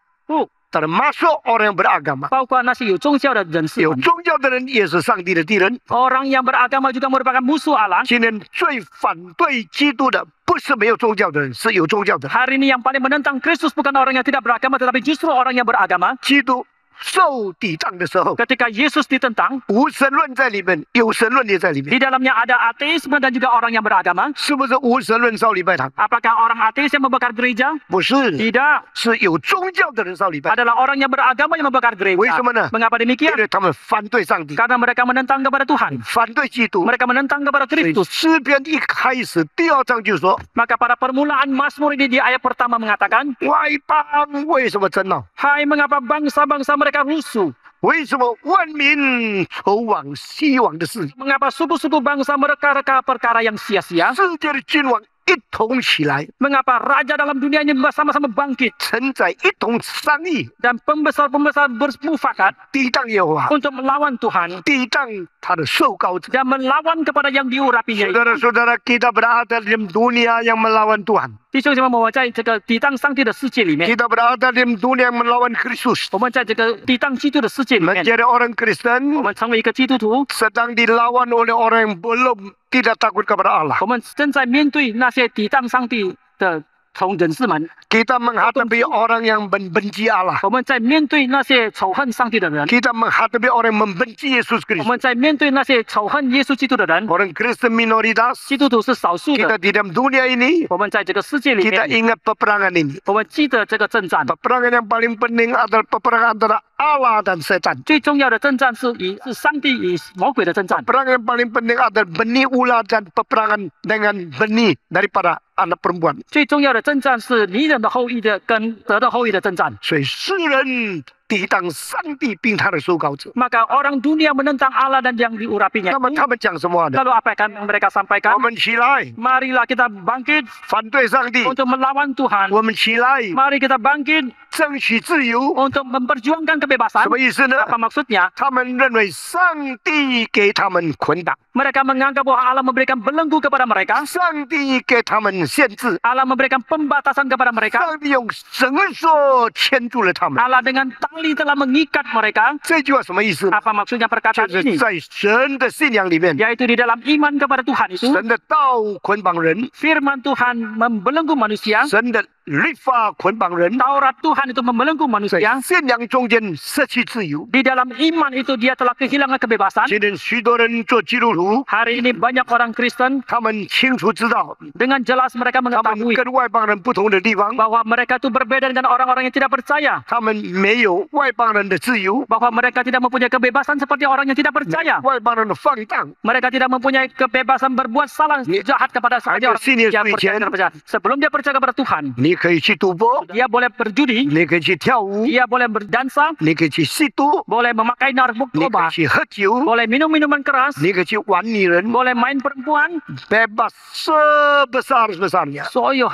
Termasuk orang yang beragama. 包括那些有宗教的人士 有 们， 宗教的人也是上帝的敌人。 orang yang beragama juga merupakan musuh Allah. 今天最反对基督的，不是没有宗教的人，是有宗教的人。 Hari ini yang paling menentang Kristus bukan orang yang tidak beragama, tetapi justru orang yang beragama. 基督受抵挡的时候， Ketika Yesus ditentang, 无神论在里面，有神论也在里面。 di dalamnya ada ateisme dan juga orang yang beragama. 是不是无神论烧礼拜堂？ Apakah orang ateis yang membakar gereja? 不是， Tidak. 是有宗教的人烧礼拜。 Adalah orang yang beragama yang membakar 为 gereja. 什么呢？ Mengapa 因 demikian? 为他们反对上帝， Karena mereka menentang kepada Tuhan. 反对基督。 Mereka menentang kepada 所以 Kristus. 诗篇一开始第2章就说： Maka pada permulaan Mazmur ini di ayat pertama mengatakan, 外邦为什么争闹？ Hai mengapa bangsa-bangsa mereka rusuh? 为什么万民愁往西往的事？ Mengapa suku-suku bangsa mereka-reka perkara yang sia-sia? 世界的君王一同起来， Mengapa raja dalam dunia ini bersama-sama bangkit 臣在一同商议， dan pembesar-pembesar bermufakat 抵挡耶和华， untuk melawan Tuhan 抵挡他的受膏者。 dan melawan kepada yang diurapinya. Saudara-saudara, kita berada dalam dunia yang melawan Tuhan. 弟兄姐妹们，我们在这个抵挡上帝的世界里面， Kita berada dalam dunia yang melawan Kristus. 我们在这个抵挡基督的世界里面， Menjadi orang 我 Kristen 们成为一个基督徒， sedang dilawan oleh orang yang belum tidak takut kepada Allah. 我们正在面对那些抵挡上帝的从人士们， Kita menghadapi orang yang membenci Allah. 我们在面对那些仇恨上帝的人， Kita menghadapi orang yang membenci Yesus 我 Kristus. 们在面对那些仇恨耶稣基督的人， Orang Kristen minoritas. 基督徒是少数 Kita 的。 di dalam dunia ini, 我们在这个世界里 kita 面， ingat peperangan ini. 我们记得这个征战。 Peperangan yang paling penting adalah peperangan antara Allah dan setan. 最重要的征战是上帝与魔鬼的征战。 Peperangan yang paling penting adalah benih ular dan peperangan dengan benih daripada anak perempuan. 最重要的征战是尼人的后裔的跟得的后裔的征战。 所以世人抵挡上帝并他的受膏者。 Maka orang dunia menentang Allah dan yang diurapinya. 那么他们讲什么呢？ Lalu apa yang mereka sampaikan? 我们起来 Marilah kita bangkit 反对上帝， untuk melawan Tuhan. 我们起来 Mari kita bangkit 争取自由。 untuk memperjuangkan kebebasan. 什么意思呢？ Apa maksudnya? 他们认为上帝给他们捆绑， Mereka menganggap bahwa Allah memberikan belenggu kepada mereka. 上帝给他们限制， Allah memberikan pembatasan kepada mereka. 上帝用绳索牵住了他们。 Allah dengan tali telah mengikat mereka. 这句话什么意思？ Apa maksudnya 就 perkataan 是 ini? 在神的信仰里面， Yaitu di dalam iman kepada Tuhan itu, 神的道捆绑人， firman Tuhan membelenggu manusia. 神的律法捆绑人， Taurat Tuhan itu membelenggu 在 manusia. 信仰中间失去自由。 Di dalam iman itu dia telah kehilangan kebebasan. 今天许多人做基督徒， Hari ini banyak orang Kristen 他们清楚知道， dengan jelas mereka 他们 mengetahui 跟外邦人不同的地方， bahwa mereka itu berbeda dengan orang-orang yang tidak percaya. 他们没有外邦人的自由， Bahwa mereka tidak mempunyai kebebasan seperti orang yang tidak percaya. 外邦人的放荡。 Mereka tidak mempunyai kebebasan berbuat salah jahat kepada seperti orang yang percaya tidak percaya. Sebelum dia percaya kepada Tuhan, 你可以去赌博， dia boleh berjudi, 你可以去跳舞， dia boleh berdansa, 你可以去吸毒， boleh memakai 你可以 narkoba, 去喝酒， boleh minum minuman keras, 你可以去玩女人， boleh main perempuan. bebas sebesar-besarnya. 所有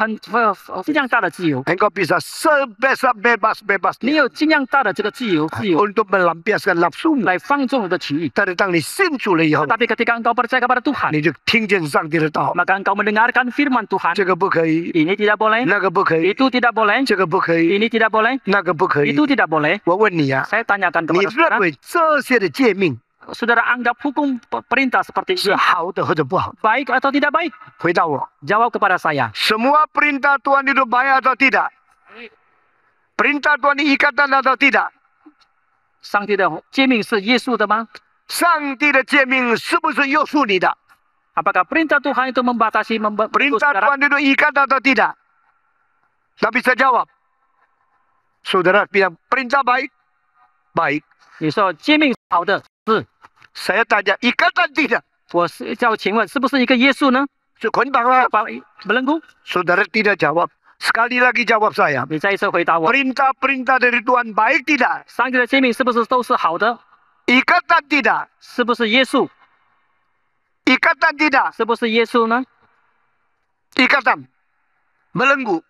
非常大的自由， Engkau bisa sebebas-bebasnya 你有尽量大的这个自由 untuk melampiaskan nafsumu. 来放纵你的情欲。 但是当你信主了以后， Tetapi ketika engkau percaya kepada Tuhan, 你就听见上帝的道， maka engkau mendengarkan firman Tuhan. 这个不可以， Ini tidak boleh, 那个不可以， itu tidak boleh, 这个不可以， ini tidak boleh, 那个不可以。 itu tidak boleh. 我问你啊， Saya tanyakan 你 kepada 认 saudara, 为这些的诫命 saudara anggap hukum perintah seperti 是 ini 好的或者不好？ baik atau tidak baik? 回答我， Jawab kepada saya. semua perintah Tuhan itu baik atau tidak? Perintah Tuhan ini ikatan atau tidak? 上帝的诫命是耶稣的吗？上帝的诫命是不是约束你的？ Apakah perintah Tuhan itu membatasi Perintah saudara? Tuhan itu ikat atau tidak? Tak bisa jawab. Saudara bilang perintah baik, baik. 你说诫命是好的，是。 Saya tanya ikatan tidak? 我是要请问，是不是一个耶稣呢？ So,捆绑lah. Belenggu？ Saudara tidak jawab. Sekali lagi jawab saya. 你再一次回答我， Perintah-perintah dari Tuhan baik tidak? 上帝的诫命是不是都是好的？ Ikatan tidak? 是不是耶稣？ Ikatan tidak? 是不是耶稣呢？ Ikatan. Belenggu.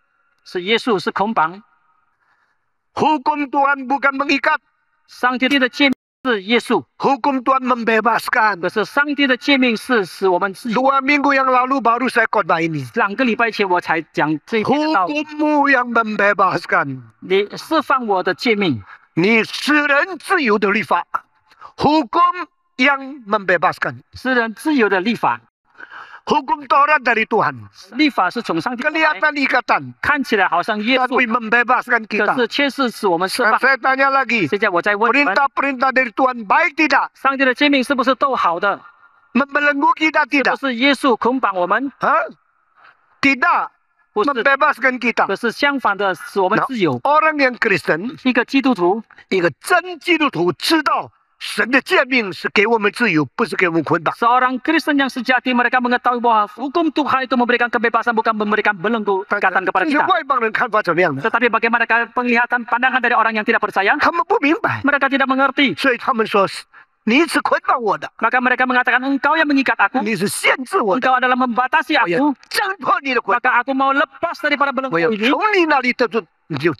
是耶稣，是捆绑。 Hukum Tuhan bukan mengikat. 上帝的诫命是耶稣， Hukum Tuhan membebaskan. 可是上帝的诫命是使我们自由。 2 minggu yang lalu baru saya khotbah ini. 2个礼拜前我才讲这一篇道， Hukummu yang membebaskan. 你释放我的诫命， Ini 使人自由的律法. Hukum yang membebaskan. 使人自由的立法。 Hukum Taurat dari Tuhan. 立法是从上帝而来， Kelihatan ikatan. 看起来好像耶 Tapi 稣， membebaskan 可 kita. 是却是使我们释 Dan 放。 saya tanya lagi. 现在我再问你们， Perintah-perintah dari Tuhan baik tidak? 上帝的诫命是不是都好的？ Membelenggu kita 是 tidak? 不是耶稣捆绑我们？ Hah? Tidak. 不是， Membebaskan kita. 可是相反的，使我们 Nah, 自由。 orang yang Kristen, 一个基督徒， 一个真基督徒知道神的诫命是给我们自由，不是给我们捆绑。 seorang Kristen yang sejati mereka mengetahui bahwa hukum Tuhan itu memberikan kebebasan bukan memberikan belenggu ikatan kepada 这些 kita. 外邦人看法怎么样呢？ Tetapi bagaimana penglihatan pandangan dari orang yang tidak percaya? 他们不明白， Mereka tidak mengerti. 所以他们说你是捆绑我的， Maka mereka mengatakan engkau yang mengikat aku, 你是限制我的， engkau adalah membatasi 我要 aku. 挣脱你的捆绑， Maka aku mau lepas daripada 我 belenggu 要 ini. 从你那里得出你就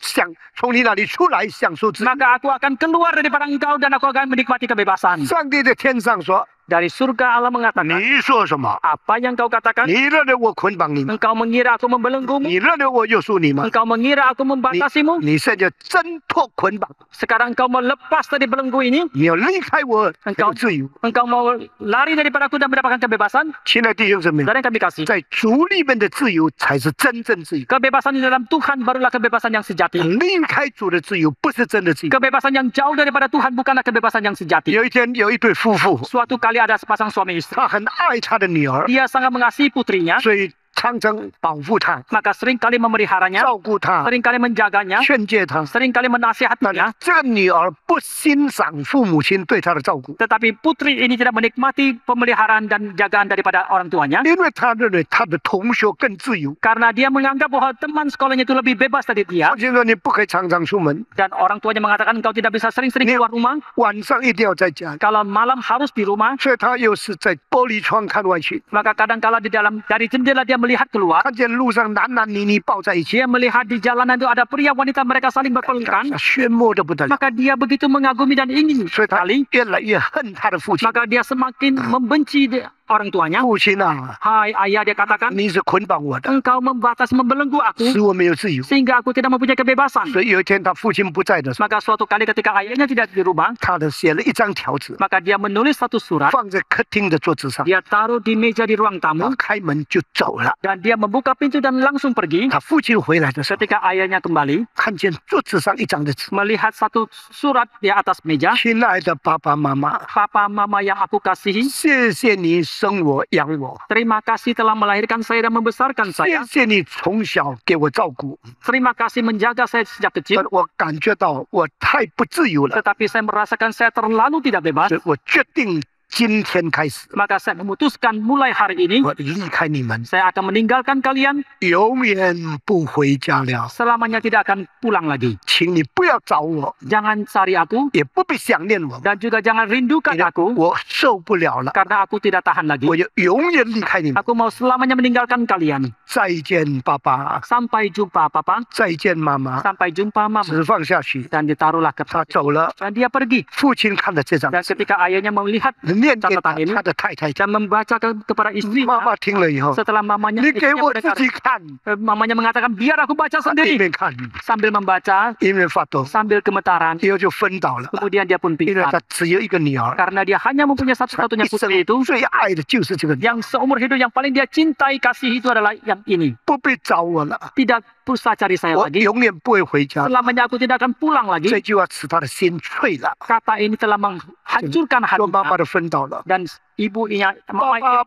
从你那里出来享受自由。 maka aku akan keluar daripada engkau dan aku akan menikmati kebebasan. 上帝在天上说 Dari surga Allah：“ mengatakan, 你说什么？ apa yang kau katakan? 你认为我捆绑你吗？ Engkau mengira aku membelenggumu? 你认为我约束你吗？ Engkau mengira aku membatasimu? 你现在挣脱捆绑， Sekarang engkau mau lepas dari belenggu ini? 你要离开我，才有自由。 Engkau mau lari daripada aku dan mendapatkan kebebasan? 亲爱的弟兄姊妹， Saudara yang kami kasih, 在主里面的自由才是真正自由。 kebebasan di dalam Tuhan barulah kebebasan yang sejati. 离开主的自由不是真的自由。 Kebebasan yang jauh daripada Tuhan bukanlah kebebasan yang sejati. 有一天，有一对夫妇， Suatu kali ada sepasang suami istri. 他很爱他的女儿， Dia sangat mengasihi putrinya, 所以常常保护她、 maka seringkali memeliharanya, 照顾她、 seringkali menjaganya, 劝诫她。 seringkali 但 menasihatinya. 这个女儿不欣赏父母亲对她的照顾， Tetapi putri ini tidak menikmati pemeliharaan dan jagaan daripada orang tuanya. 因为她认为她的同学更自由。 Karena dia menganggap bahwa teman sekolahnya itu lebih bebas dari dia. 父亲说你不可以常常出门， Dan orang tuanya mengatakan engkau tidak bisa sering-sering keluar rumah. 晚上一定要在家。 Kalau malam harus di rumah. 所以她又是在玻璃窗看外去， Maka kadang-kala di dalam dari jendela dia melihat keluar. 看见路上男男女女抱在一起， Dia melihat di jalanan itu ada pria wanita mereka saling berpelukan. 炫目的不得了。 Maka dia begitu mengagumi dan ingin 所以她 sekali. 越来越恨她的父亲。 Maka dia semakin membenci orang tuanya. 父亲啊， Hai ayah, dia katakan, 你是捆绑我的， engkau membatasi membelenggu 使 aku 我没有自由。 sehingga aku tidak mempunyai kebebasan. 所以有一天他父亲不在的时候， Maka suatu kali ketika ayahnya tidak di rumah, 他写了一张条子， maka dia menulis satu surat. 放在客厅的桌子上， Dia taruh di meja di ruang 他 tamu 开门就走了。 dan dia membuka pintu dan langsung pergi. 他父亲回来的时候， Ketika ayahnya kembali, 看见桌子上一张的纸， melihat satu surat di atas meja. 亲爱的爸爸妈妈， Papa mama yang aku kasihi, 谢谢你生我养我， terima kasih telah melahirkan saya dan membesarkan 谢 saya. 谢你从小给我照顾， Terima kasih menjaga saya sejak 但 kecil. 我感觉到我太不自由了， Tetapi saya merasakan saya terlalu tidak bebas. 所以我决定今天开始， Maka saya memutuskan mulai hari ini 我离开你们， saya akan meninggalkan kalian, 永远不回家了。 selamanya tidak akan pulang lagi. 请你不要找我， Jangan cari aku 也不必想念我， dan juga jangan rindukan 因为 aku 我受不了了， karena aku tidak tahan lagi. 我要永远离开你们。 Aku mau selamanya meninggalkan kalian. 再见，爸爸， Sampai jumpa papa, 再见，妈妈。 sampai jumpa mama. 纸放下去， Dan ditaruhlah 他 kertas 走了。 dan dia pergi. 父亲看了这张， Dan ketika ayahnya melihat 念给 catatan ini 他的太太听。 dan membaca kepada 妈 istrinya, 妈听了以后， setelah mamanya 你给 istrinya 我自 mendengar, 己看， mamanya mengatakan biar aku baca 他一 sendiri. 边看 Sambil membaca, 一边发抖， sambil gemetaran, 以后就昏倒了。 kemudian dia pun 因为 pingsan. 他只有一个女儿， Karena dia hanya mempunyai 他 satu-satunya 一生 putri itu, 最爱的就是这个女儿， yang seumur hidup yang paling dia cintai kasih itu adalah yang ini. 不必找我了， Tidak usah cari saya 我 lagi. 永远不会回家。 Selamanya aku tidak akan pulang 这 lagi. 句话使他的心脆了， Kata ini telah menghancurkan 说妈 hatinya. 妈的昏倒了， Dan ibunya 爸爸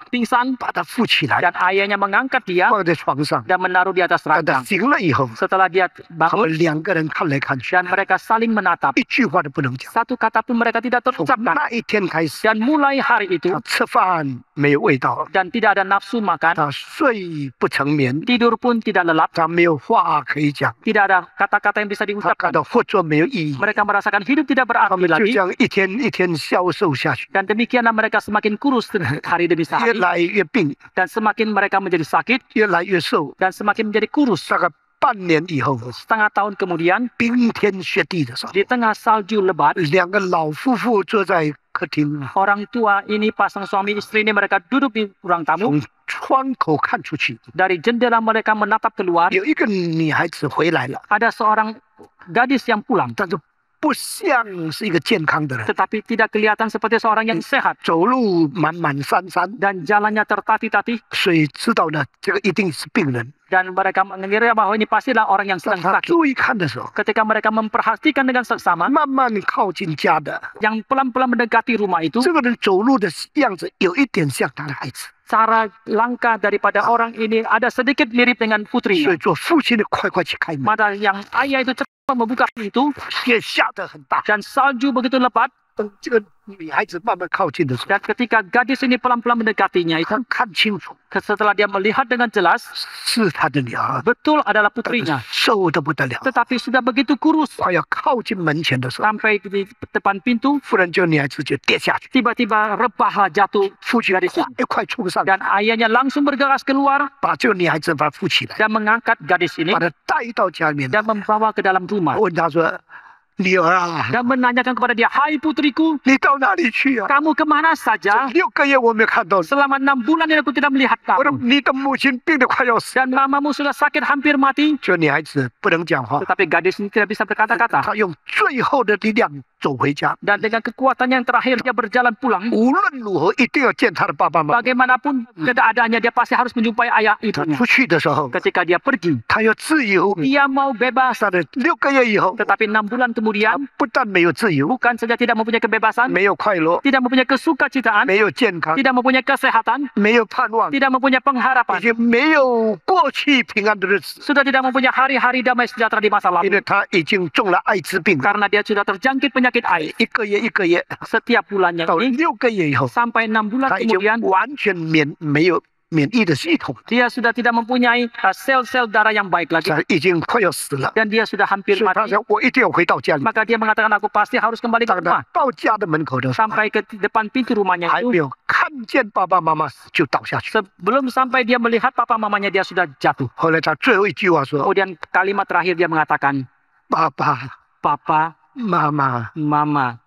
pingsan 把他扶起来， dan ayahnya mengangkat dia 放在床上， dan menaruh di atas 等他 ranjang. 醒了以后， Setelah dia 他 bangun 们两个人看来看去， dan mereka saling menatap. 一句话都不能讲。 Satu kata pun mereka tidak 从 terucapkan. 那一天开始， Dan mulai hari itu 他吃饭没有味道， dan tidak ada nafsu makan, 他睡不成眠， tidur pun tidak lelap, 他没有话可以讲， tidak ada kata-kata yang bisa 他 diucapkan. 感到活着没有意义， Mereka merasakan hidup tidak 他 berarti 们就 lagi 这样一天一天消瘦下去， dan demikianlah mereka semakin kurus hari demi 越 hari 来越病， dan semakin mereka menjadi sakit 越来越瘦。 dan semakin menjadi kurus. 大概半年以后， Setengah tahun kemudian 冰天雪地的时候， di tengah salju lebat, 两个老夫妇坐在客厅， orang tua ini pasang suami istri ini mereka duduk di ruang tamu. 从窗口看出去， Dari jendela mereka menatap keluar. 有一个女孩子回来了， Ada seorang gadis yang pulang, 但是不像是一个健康的人， tetapi tidak kelihatan seperti seorang yang sehat 走路蹒蹒跚跚， dan jalannya tertatih-tatih 所以知道呢，这个一定是病人。 dan mereka mengira bahwa ini pastilah orang yang 当 sedang 他 sakit. 注意看的时候， Ketika mereka memperhatikan dengan seksama, 慢慢靠近家的 yang pelan-pelan mendekati rumah itu, 这个人走路的样子有一点像他的孩子， cara langkah daripada orang ini ada sedikit mirip dengan 所 putrinya. 以做父亲的快快去开门， Maka yang ayah itu cepat membuka pintu 雪下得很大， dan salju begitu lebat. 等这个女孩子慢慢靠近的时候， Dan ketika gadis ini pelan-pelan mendekatinya, 他看清楚 setelah dia melihat dengan jelas, 是他的女儿， betul adalah putrinya. 瘦得不得了， Tetapi sudah begitu kurus, 快要靠近门前的时候， sampai di depan pintu, 忽然就女孩子就跌下去， tiba-tiba rebahlah jatuh 父亲 gadis ini. 快冲上， Dan ayahnya langsung bergegas keluar 把这个女孩子把她扶起来， dan mengangkat gadis ini 把她带到家里面， dan membawa ke dalam rumah. 问她说：“女儿啊， Dan menanyakan kepada dia, "Hai putriku, 你到哪里去啊？ kamu kemana 这 saja? 6个月我没有看到你， Selama 6 bulan ini aku tidak melihat 我的 kamu. 你的母亲病得快要死。” Dan mamamu sudah sakit hampir mati." 这女孩子不能讲话， Tetapi gadis ini tidak bisa berkata-kata. 她用最后的力量走回家， Dan dengan kekuatan yang terakhir dia berjalan pulang. 无论如何一定要见她的爸爸妈妈。 Bagaimanapun keadaannya dia pasti harus menjumpai ayah 她 ibunya. 出去的时候， Ketika dia pergi, 她要自由。 dia mau bebas. 她的6个月以后， Tetapi 6 bulan 她 kemudian, 不但没有自由， bukan saja tidak mempunyai kebebasan, 没有快乐， tidak mempunyai kesukacitaan, 没有健康， tidak mempunyai kesehatan, 没有盼望， tidak mempunyai 已 pengharapan, 经没有过去平安的日子， sudah tidak mempunyai hari-hari damai sejahtera di masa 因 lalu. 为她已经中了艾滋病了。 Karena dia sudah terjangkit penyakit AIDS. 1个月1个月， Setiap bulannya 到 ini 6个月以后， sampai 6 bulan 她已经 kemudian 完全没有免疫的系统， dia sudah tidak mempunyai sel-sel darah yang baik lagi 她已经快要死了。 dan dia sudah hampir 所以她 mati. 说：“我一定要回到家里。 Maka dia mengatakan aku pasti harus kembali ke 当她 rumah. 到家的门口的时候， Sampai ke depan pintu rumahnya 还 itu, 没有看见爸爸妈妈就倒下去。 sebelum sampai dia melihat papa mamanya dia sudah jatuh. 后来她最后一句话说 Kemudian kalimat terakhir dia mengatakan, 爸爸 "Papa, 妈妈 Mama,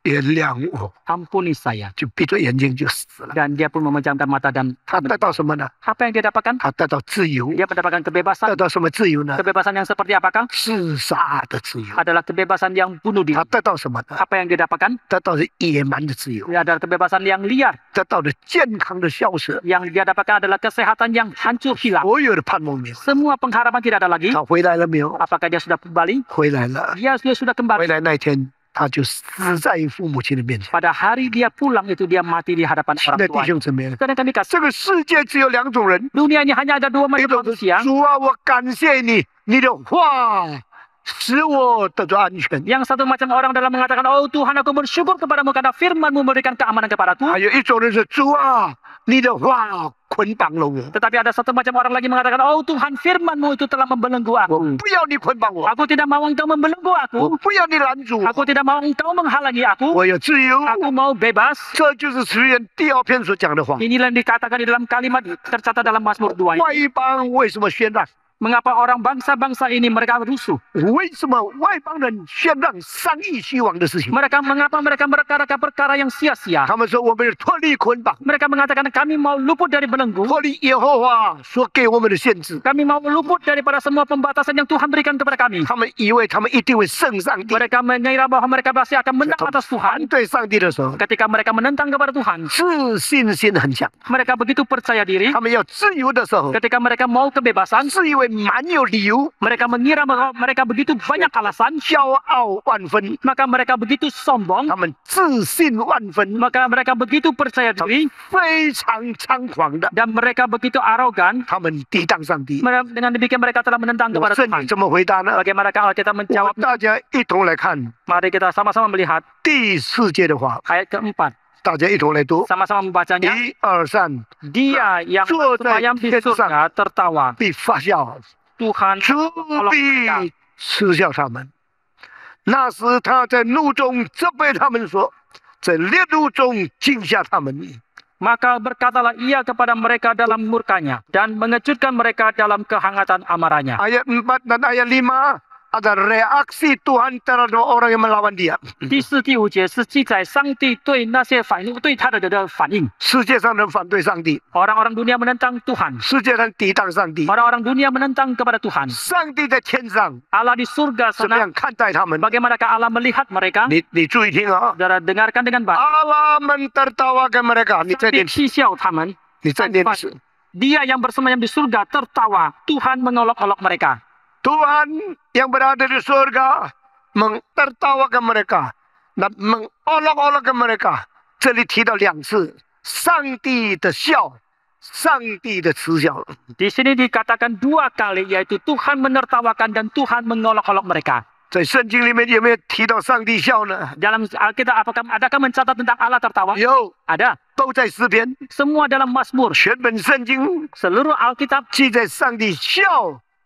原谅我。” ampuni saya." 就闭着眼睛就死了。 Dan dia pun memejamkan mata dan 他得到什么呢？ apa yang dia dapatkan? 他得到自由。 Dia mendapatkan 得 kebebasan. 到什么自由呢？ Kebebasan yang seperti apakah? 自杀的自由。 Adalah kebebasan yang bunuh diri. 他得到什么呢？ Apa yang dia dapatkan? 得到是野蛮的自由， Dia adalah kebebasan yang liar. 得到的健康的消失， Yang dia dapatkan adalah kesehatan yang hancur hilang. 所有的盼望没有。 Semua pengharapan tidak ada lagi. 他回来了没有？ Apakah dia sudah kembali? 回来了。 Dia sudah 回 kembali. 来那一天，他就死在父母亲的面前。 Pada hari dia pulang itu dia mati di hadapan 亲 orang 爱的弟 tua. 兄姊妹， Dan kami kasih. 这个世界只有2种人， Dunia ini hanya ada 2 一 macam 种是 manusia. 主啊，我感谢你，你的话使我得着安全； Yang satu macam orang dalam mengatakan, "Oh Tuhan, aku bersyukur kepadamu karena firman-Mu memberikan keamanan kepadaku." 还有一种人是主啊，你的话捆绑了我， Tetapi ada satu macam orang lagi mengatakan, "Oh Tuhan, firman-Mu itu telah membelenggu 我 aku. 不要你捆绑我， Aku tidak mau engkau membelenggu 我 aku. 不要你拦阻我， Aku tidak mau engkau menghalangi aku. 我有自由。 Aku mau bebas." 这就是诗篇第2篇所讲的话。 Inilah yang dikatakan di dalam kalimat tercatat dalam Mazmur 2. 外邦为什么喧嚷？ Mengapa orang bangsa-bangsa ini mereka rusuh? 为什么外邦人喧嚷商议虚妄的事情？ Mengapa mereka mereka perkara yang sia-sia? 他们说我们脱离捆绑， Mereka mengatakan kami mau luput dari belenggu. 脱离耶和华所给我们的限制。 Kami mau luput daripada semua pembatasan yang Tuhan berikan kepada kami. 他们以为他们一定会胜上帝。 Mereka mengira bahwa mereka pasti akan menang atas 反 Tuhan. 对上帝的时候， Ketika mereka menentang kepada Tuhan, 自信心很强。 mereka begitu percaya diri. 他们要自由的时候， Ketika mereka mau kebebasan, 是因为蛮有理由， mereka mengira bahwa mereka begitu banyak alasan, 骄傲万分， maka mereka begitu sombong, 他们自信万分， maka mereka begitu percaya diri, 非常猖狂的， dan mereka begitu arogan. 他们抵挡上帝。 Dengan demikian mereka telah menentang 我 kepada 圣经 Tuhan. 怎么回答呢？ Bagaimanakah kita 我 menjawab? 们大家一同来看 Mari kita sama-sama melihat 第4节的话， ayat keempat. 大家一同来读。 Sama-sama membacanya. 1、2、3， Dia yang 坐在 semayam di 天上 surga tertawa. 必发笑， Tuhan 主必嗤笑他们。那时他在怒中责备他们说，在烈怒中惊吓他们。 maka berkatalah ia kepada mereka dalam murkanya dan mengejutkan mereka dalam kehangatan amarahnya. Ayat 4 dan ayat 5 ada reaksi Tuhan terhadap orang yang melawan dia. 第4、第5节是记载上帝对那些对他的人的反应。世界上人反对上帝， Orang-orang dunia menentang Tuhan. 世界上抵挡上帝。 Orang-orang dunia menentang kepada Tuhan. 上帝在天上 Allah di surga 怎么 sana, 样看待他们？ bagaimanakah Allah melihat mereka? 你注意听啊！ Saudara dengarkan dengan baik. Allah mentertawakan mereka。你再 Sangti 念， sisiau taman. 你再念一次。 Dia yang bersemayam di surga tertawa. Tuhan mengolok-olok mereka. Tuhan yang berada di surga mentertawakan mereka dan mengolok-olokkan mereka。这里提到2次，上帝的笑，上帝的嗤笑。 Di sini dikatakan 2 kali, yaitu Tuhan menertawakan dan Tuhan mengolok-olok mereka. 在圣经里面有没有提到上帝笑呢？ Dalam Alkitab adakah mencatat tentang Allah tertawa? 有， Ada. 都在诗篇。 Semua dalam Mazmur. 全本圣经 Seluruh Alkitab 记载上帝笑，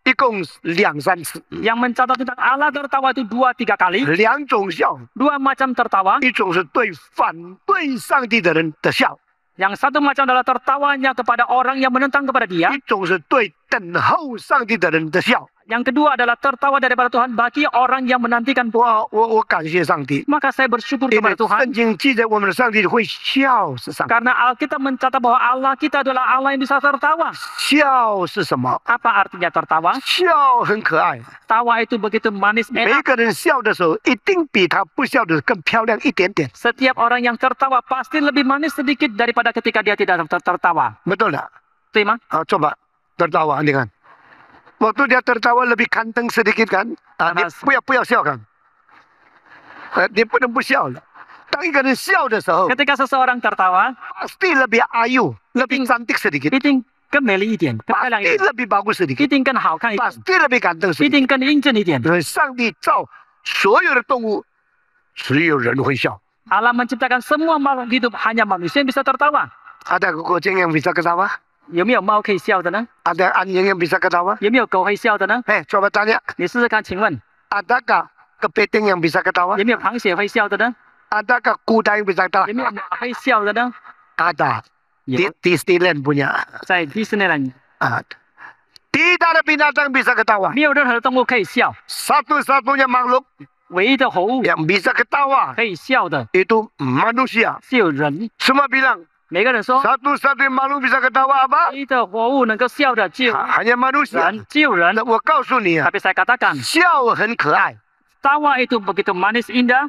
一共2、3次。 yang mencatat tentang Allah tertawa itu 2-3 kali. 2种笑， Dua macam tertawa. 一种是对反对上帝的人的笑， Yang satu macam adalah tertawanya kepada orang yang menentang kepada dia. 一种是对等候上帝的人的笑。 Yang kedua adalah tertawa daripada Tuhan bagi orang yang menantikan Tuhan. 我感谢上帝， Maka saya bersyukur 因为 kepada Tuhan. 圣经记载我们的上帝会笑是上帝， Karena Alkitab mencatat bahwa Allah kita adalah Allah yang bisa tertawa. 笑是什么？ Apa artinya tertawa? 笑很可爱， Tawa itu begitu manis 每 enak. 个人笑的时候一定比他不笑的更漂亮一点点， Setiap orang yang tertawa pasti lebih manis sedikit daripada ketika dia tidak tertawa. betul tak? Terima. Coba tertawa, ni kan. Waktu dia tertawa lebih ganteng sedikit kan? Dia Panas. 不要笑kan? 你不能不笑了。当一个人笑的时候， Ketika seseorang tertawa, pasti lebih ayu, lebih cantik sedikit, 一定更美丽一点，更漂亮一 pasti 点， lebih bagus 一 sedikit, 定更好看一点， pasti lebih ganteng 一 sedikit. 定更英俊一点。所以上帝造所有的动物，只有人会笑。 Allah menciptakan semua makhluk hidup, hanya manusia yang bisa tertawa. Ada kucing yang bisa ketawa? 有没有猫可以笑的呢？ Ada anjing yang bisa ketawa? 有没有狗会笑的呢？ Coba tanya, 你试试看，请问 adakah kepiting yang bisa ketawa? 有没有螃蟹会笑的呢？ Adakah kuda yang bisa 有 ketawa? 没有马会笑的呢？ Ada. 有， Disneyland punya. 在迪士尼乐园， Tidak ada binatang bisa ketawa. 没有任何的动物可以笑， Satu-satunya makhluk 唯一的活物 yang bisa ketawa 可以笑的 itu manusia. 是有人。 Semua bilang 每个人说， satu-satunya makhluk bisa ketawa apa? 唯一的活物能够笑的只有 Hanya manusia. 人，只有人。 Nah, 我告诉你啊， Tapi saya katakan, 笑很可爱， tawa itu begitu manis indah,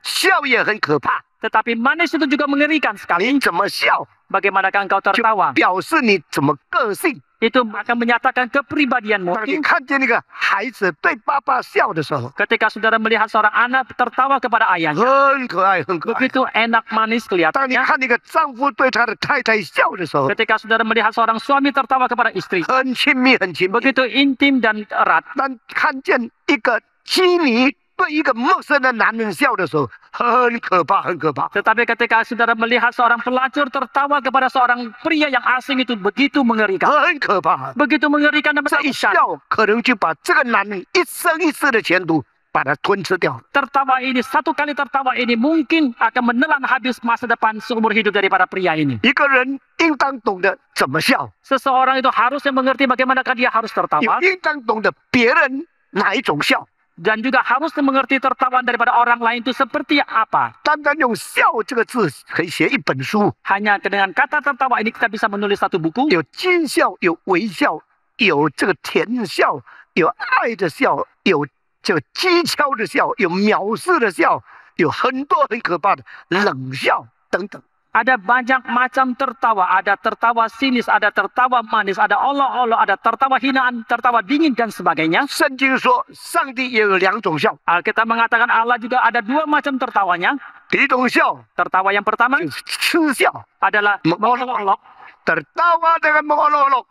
笑也很可怕。 tetapi manis itu juga mengerikan sekali. 你怎么笑， Bagaimanakah engkau 就 tertawa? 表示你怎么个性。 Itu akan menyatakan kepribadianmu. 当你看见那个孩子对爸爸笑的时候， Ketika saudara melihat seorang anak tertawa kepada ayahnya, 很可爱，很可爱。 begitu enak manis 当你 kelihatannya. 看那个丈夫对他的太太笑的时候， Ketika saudara melihat seorang suami tertawa kepada istri, 很亲密，很亲密。 begitu intim dan erat. 当看见一个基尼对一个陌生的男人笑的时候，很可怕，很可怕。 Tetapi ketika saudara melihat seorang pelacur tertawa kepada seorang pria yang asing itu begitu mengerikan. 很可怕， Begitu mengerikan dan 这一 menakutkan. 笑可能就把这个男人一生一世的前途把他吞吃掉。 Tertawa ini, satu kali tertawa ini mungkin akan menelan habis masa depan seumur hidup daripada pria ini. 一个人应当懂得怎么笑， Seseorang itu harusnya mengerti bagaimanakah dia harus 也 tertawa 应当懂得别人哪一种笑。 dan juga harusnya mengerti tertawa daripada orang lain itu seperti apa. 单单用“笑”这个字可以写一本书， Hanya dengan kata tertawa ini kita bisa menulis satu buku. 有奸笑，有微笑，有这个甜笑，有爱的笑，有这个讥诮的笑，有藐视的笑，有很多很可怕的冷笑等等。 Ada banyak macam tertawa, ada tertawa sinis, ada tertawa manis, ada olok-olok, ada tertawa hinaan, tertawa dingin dan sebagainya. 圣经说，上帝也有2种笑， Alkitab mengatakan Allah juga ada dua macam tertawanya. 第一种笑 Tertawa yang pertama 就是嗤笑， adalah mengolok-olok, tertawa dengan mengolok-olok；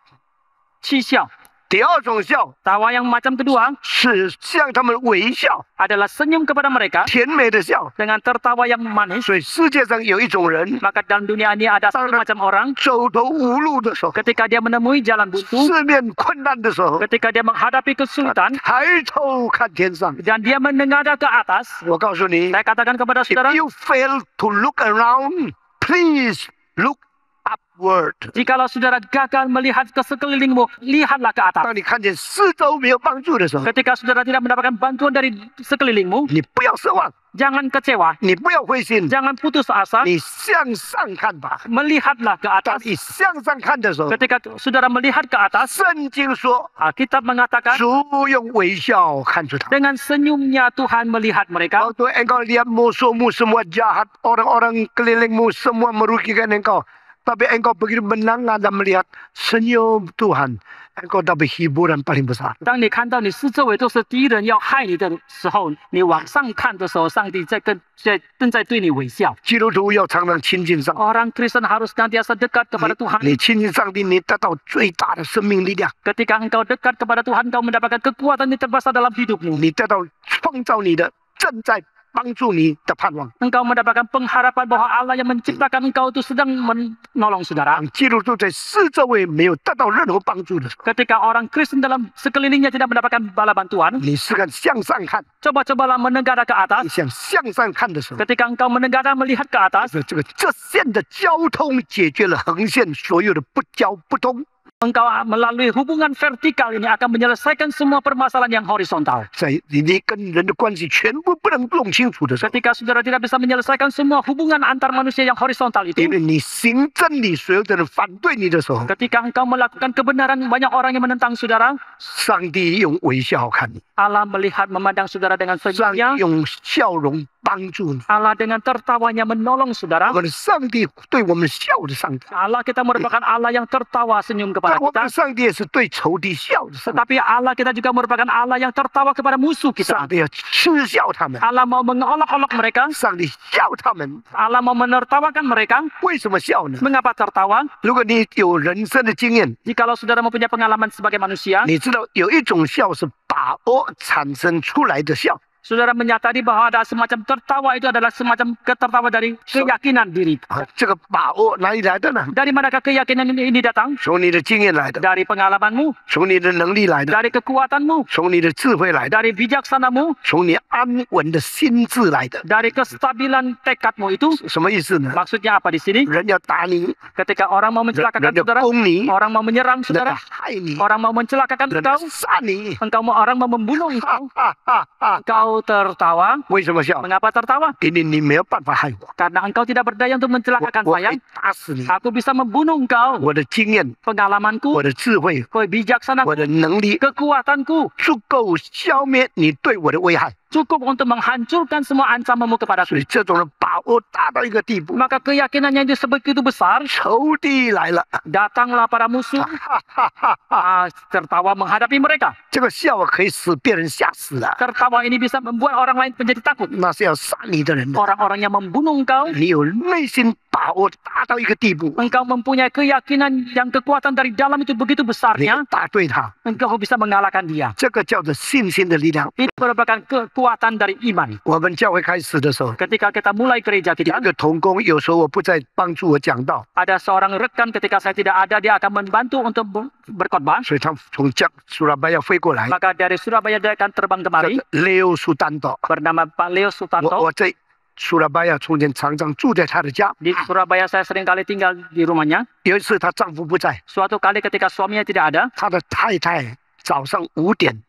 ciciau. 第二种笑 Tawa yang macam kedua 是向他们微笑， adalah senyum kepada mereka 甜美的笑。 dengan tertawa yang manis. 所以世界上有一种人， Maka dalam dunia ini ada satu macam orang 走投无路的时候， ketika dia menemui jalan buntu, 四面困难的时候， ketika dia menghadapi kesulitan 抬头看天上。 dan dia menengadah ke atas. 我告诉你 Saya katakan kepada ，if saudara, you fail to look around, please look upward。 jikalau saudara gagal melihat ke sekelilingmu, lihatlah ke atas. 当你看见四周没有帮助的时候， Ketika saudara tidak mendapatkan bantuan dari sekelilingmu, 你不要失望， jangan kecewa, 你不要灰心， jangan putus asa, 你向上看吧。 melihatlah ke 当 atas. 你向上看的时候， Ketika saudara melihat ke atas, 圣经说， Alkitab mengatakan 主用微笑看着他。 dengan senyumnya Tuhan melihat mereka. Waktu engkau lihat musuhmu semua jahat, orang-orang kelilingmu semua merugikan engkau. Tapi engkau begitu menang dan melihat senyum Tuhan. Engkau dapat hiburan paling besar. 当你看到你四周围都是敌人要害你的时候，你往上看的时候，上帝正在对你微笑。基督徒要常常亲近上帝。 Orang Kristen harus senantiasa dekat kepada Tuhan. 你亲近上帝，你得到最大的生命力量， Ketika engkau dekat kepada Tuhan, engkau mendapatkan kekuatan yang terbesar dalam hidupmu. 你得到创造你的正在帮助你的盼望。 Engkau mendapatkan pengharapan bahwa Allah yang menciptakan engkau itu sedang menolong saudara. 当基督徒在四周围没有得到任何帮助的时候， Ketika orang Kristen dalam sekelilingnya tidak mendapatkan bala bantuan, 你试看向上看， coba-cobalah menegada ke atas. 你想向上看的时候， Ketika engkau menegada melihat ke atas, 这线的交通解决了横线所有的不交不通。 engkau melalui hubungan vertikal ini akan menyelesaikan semua permasalahan yang horizontal. 在你跟人的关系全部不能弄清楚的时候， Ketika saudara tidak bisa menyelesaikan semua hubungan antar manusia yang horizontal 因 itu, 为你行真理，所有的人反对你的时候， ketika engkau melakukan kebenaran, banyak orang yang menentang saudara. 上帝用微笑看你， Allah melihat memandang saudara dengan 上帝 senyumnya. 用笑容帮助你。 Allah dengan tertawanya menolong saudara. 我们的上帝对我们笑的上帝， Allah kita merupakan Allah yang tertawa senyum kepada 但我们 kita. 的上帝也是对仇敌笑的上帝。 Tetapi Allah kita juga merupakan Allah yang tertawa kepada musuh 上 kita. 帝要嗤笑他们， Allah mau mengolok-olok mereka. 上帝笑他们。 Allah mau menertawakan mereka. 为什么笑呢？ Mengapa tertawa? 如果你有人生的经验， Jikalau saudara mempunyai pengalaman sebagai manusia, 你知道有一种笑是把握产生出来的笑， saudara menyadari bahwa ada semacam tertawa itu adalah semacam tertawa dari keyakinan diri. 这个把握哪里来的呢？ Dari manakah keyakinan ini datang? 从你的经验来的， Dari pengalamanmu, 从你的能力来的， dari kekuatanmu, 从你的智慧来的， dari bijaksanamu, 从你安稳的心智来的。 dari kestabilan tekadmu itu. 什么意思呢？ Maksudnya apa di sini? 人要打你， Ketika orang mau 人 mencelakakan 人要 saudara, 攻你， orang mau menyerang 人要 saudara, 害你， orang mau mencelakakan 人要 engkau, 杀你。 orang mau membunuh engkau, 哈哈哈！ engkau tertawa. 为什么笑？ Mengapa tertawa? 因为你没有办法害我， Karena engkau tidak berdaya untuk mencelakakan 我 saya. 可以打死你。 Aku bisa membunuh engkau. 我的经验， Pengalamanku, 我的智慧， kebijaksanaanku, 我的能力， kekuatanku 足够消灭你对我的危害。 cukup untuk menghancurkan semua ancamanmu 所 kepadaku. 以这种人把握大到一个地步， Maka keyakinannya itu sebegitu besar, 仇敌来了， datanglah para musuh 哈哈哈哈！ tertawa menghadapi mereka. 这个笑话可以使别人吓死了， Tertawa ini bisa membuat orang lain menjadi takut. 那是要杀你的人的。 Orang-orang yang membunuh engkau, 你有内心把握大到一个地步， engkau mempunyai keyakinan yang kekuatan dari dalam itu begitu 你 besarnya, 打对他， engkau bisa mengalahkan dia. 这个叫做信心的力量。 Itu merupakan kekuatan dari iman. 我们教会开始的时候， Ketika kita mulai gereja 有 kita, 一个同工，有时候我不在帮助我讲道， ada seorang rekan ketika saya tidak ada, dia akan membantu untuk berkhotbah. 所以他从Surabaya 飞过来， Maka dari Surabaya dia akan terbang 叫 kemari, 做 Leo Sutanto。 bernama Pak Leo 我 Sutanto. 我在 Surabaya 从前常常住在他的家。 Di Surabaya saya sering kali tinggal di rumahnya. 有一次她丈夫不在， Suatu kali ketika suaminya tidak ada, 她的太太早上5点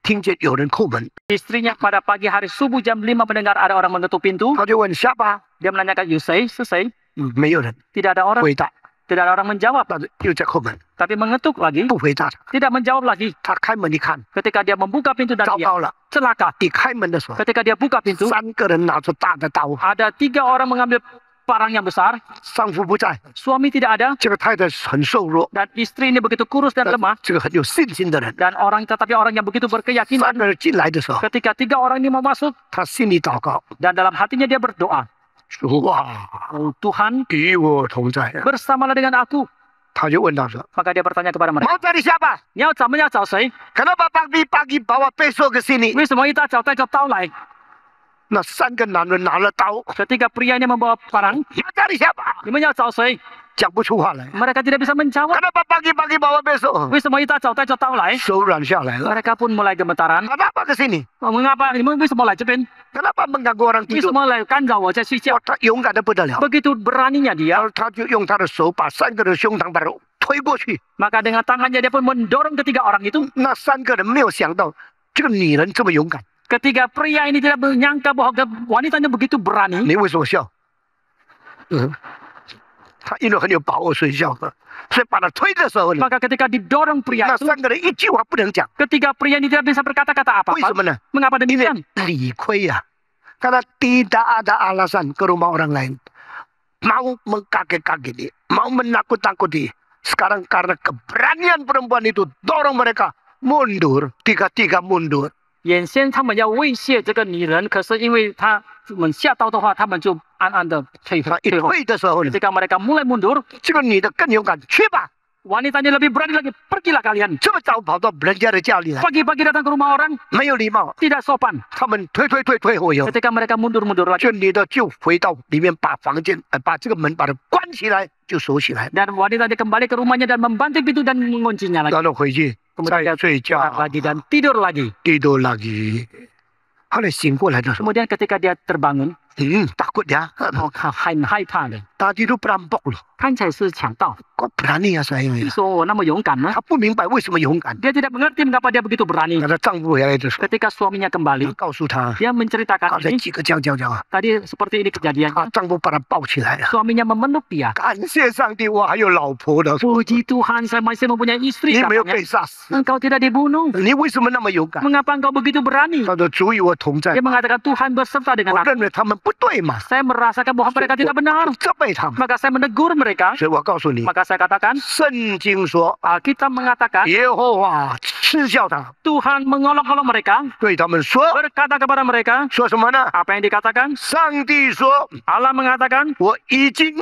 听见有人叩门， istrinya pada pagi hari subuh jam 5 mendengar ada orang menutup pintu. 她就问下巴， Dia menanyakan, Yusei, selesai? 没有人 Tidak ada orang. 回答， Tidak ada orang menjawab. 但是又在叩门， Tapi mengetuk lagi, 不回答她。 tidak menjawab lagi. 她开门一看， Ketika dia membuka pintu dan 糟 dia 糕了！ celaka. 一开门的时候， Ketika dia buka pintu, 3个人拿着大的刀， ada 3 orang mengambil parang yang besar. 丈夫不在， Suami tidak ada 这个太太很瘦弱， dan istri ini begitu kurus dan 但 lemah. 这个很有信心的人。 Dan tetapi orang yang begitu 3 berkeyakinan. 个人进来的时候， Ketika 3 orang ini mau masuk 她心里祷告 dan dalam hatinya dia berdoa, 说：“哇， oh, Tuhan 与我同在。” bersamalah dengan aku. 他就问他说 Maka dia bertanya kepada：“ mereka, mau cari siapa? 你要找谁？ Kenapa pagi-pagi bawa besok ke sini？” 为什么一大早带着刀来？ 那3个男人拿了刀， Ketika pria ini membawa parang, 你要cari siapa？ 你们要找谁？ 讲不出话来。 Mereka tidak bisa menjawab. Kenapa pagi-pagi bawa besok？ 为什么一大早带着刀来？ 手软下来了。 Mereka pun mulai gemetaran. Kenapa ke sini？ Mengapa? 你们为什么来这边？ Kenapa mengganggu orang 为什 tidur？ 么来干扰我在睡觉 哦，？他勇敢的不得了。 Begitu beraninya 然 dia, 后他就用他的手把3个人胸膛把他推过去。 maka dengan tangannya dia pun mendorong ketiga orang itu. 那3个人没有想到这个女人这么勇敢。 Ketiga pria ini tidak menyangka bahwa wanitanya begitu berani. 你为什么笑？他因为很有把握，所以笑的。所以把他推的时候呢， Maka ketika didorong pria 那 itu, 3个人一句话不能讲。 ketiga pria ini tidak bisa berkata-kata 为什 apa-apa. 么呢？ Mengapa 因为 demikian? 理亏呀、karena tidak ada alasan ke rumah orang lain mau mengkaget-kageti, mau menakut-takuti. Sekarang karena keberanian perempuan itu dorong mereka mundur, tiga-tiga mundur. 眼先他们要威胁这个女人，可是因为他们吓到的话，他们就暗暗的退他一后。退的时候呢， Ketika mereka mulai mundur, 这个女的更勇敢，去吧， Wanita ini lebih berani lagi. Pergilah kalian. 这么早跑到人家的家里来， Pagi-pagi datang ke rumah orang. 没有礼貌。 Tidak sopan. 他们退后以后， Ketika mereka mundur-mundur lagi. 这女的就回到里面，把房间把这个门把它关起来，就锁起来， Dan wanita dia kembali ke rumahnya dan membanting pintu dan menguncinya lagi. 然后回去 Kemudian 再 dia 睡 keluar 觉， lagi dan tidur lagi. tidur lagi。后来醒过来的时候， Kemudian ketika dia terbangun, takut dia. oh, 很害怕的。 Tadi itu perampok loh. 看起来是强盗， Kok berani ya saya 你 ya? 说我那么勇敢呢？ 她不明白为什么勇敢。 Dia tidak mengerti mengapa dia begitu berani. 她的丈夫回来的时候， Ketika suaminya 她 kembali, 告诉她， dia menceritakan 刚才 ini. 几个讲， Tadi seperti ini kejadiannya. 她丈夫把她抱起来了。 Suaminya memeluk dia. 感谢上帝，我还有老婆的， Puji Tuhan, saya masih mempunyai istri. 你没有 Katanya. 被杀死， Engkau tidak dibunuh. 你为什么那么勇敢？ Mengapa engkau begitu berani? 她说主与我同在 Dia，mengatakan Tuhan beserta 我 dengan aku. 认为他们不对嘛， Saya merasakan bahwa mereka tidak benar. 责备他们。 Maka saya menegur mereka. 所以我告诉你， Maka saya katakan, 圣经说， Alkitab mengatakan 耶和华嗤笑他， Tuhan mengolok-olok mereka, 对他们说， berkata kepada mereka, 说什么呢？ apa yang dikatakan? 上帝说， Allah mengatakan, 我已经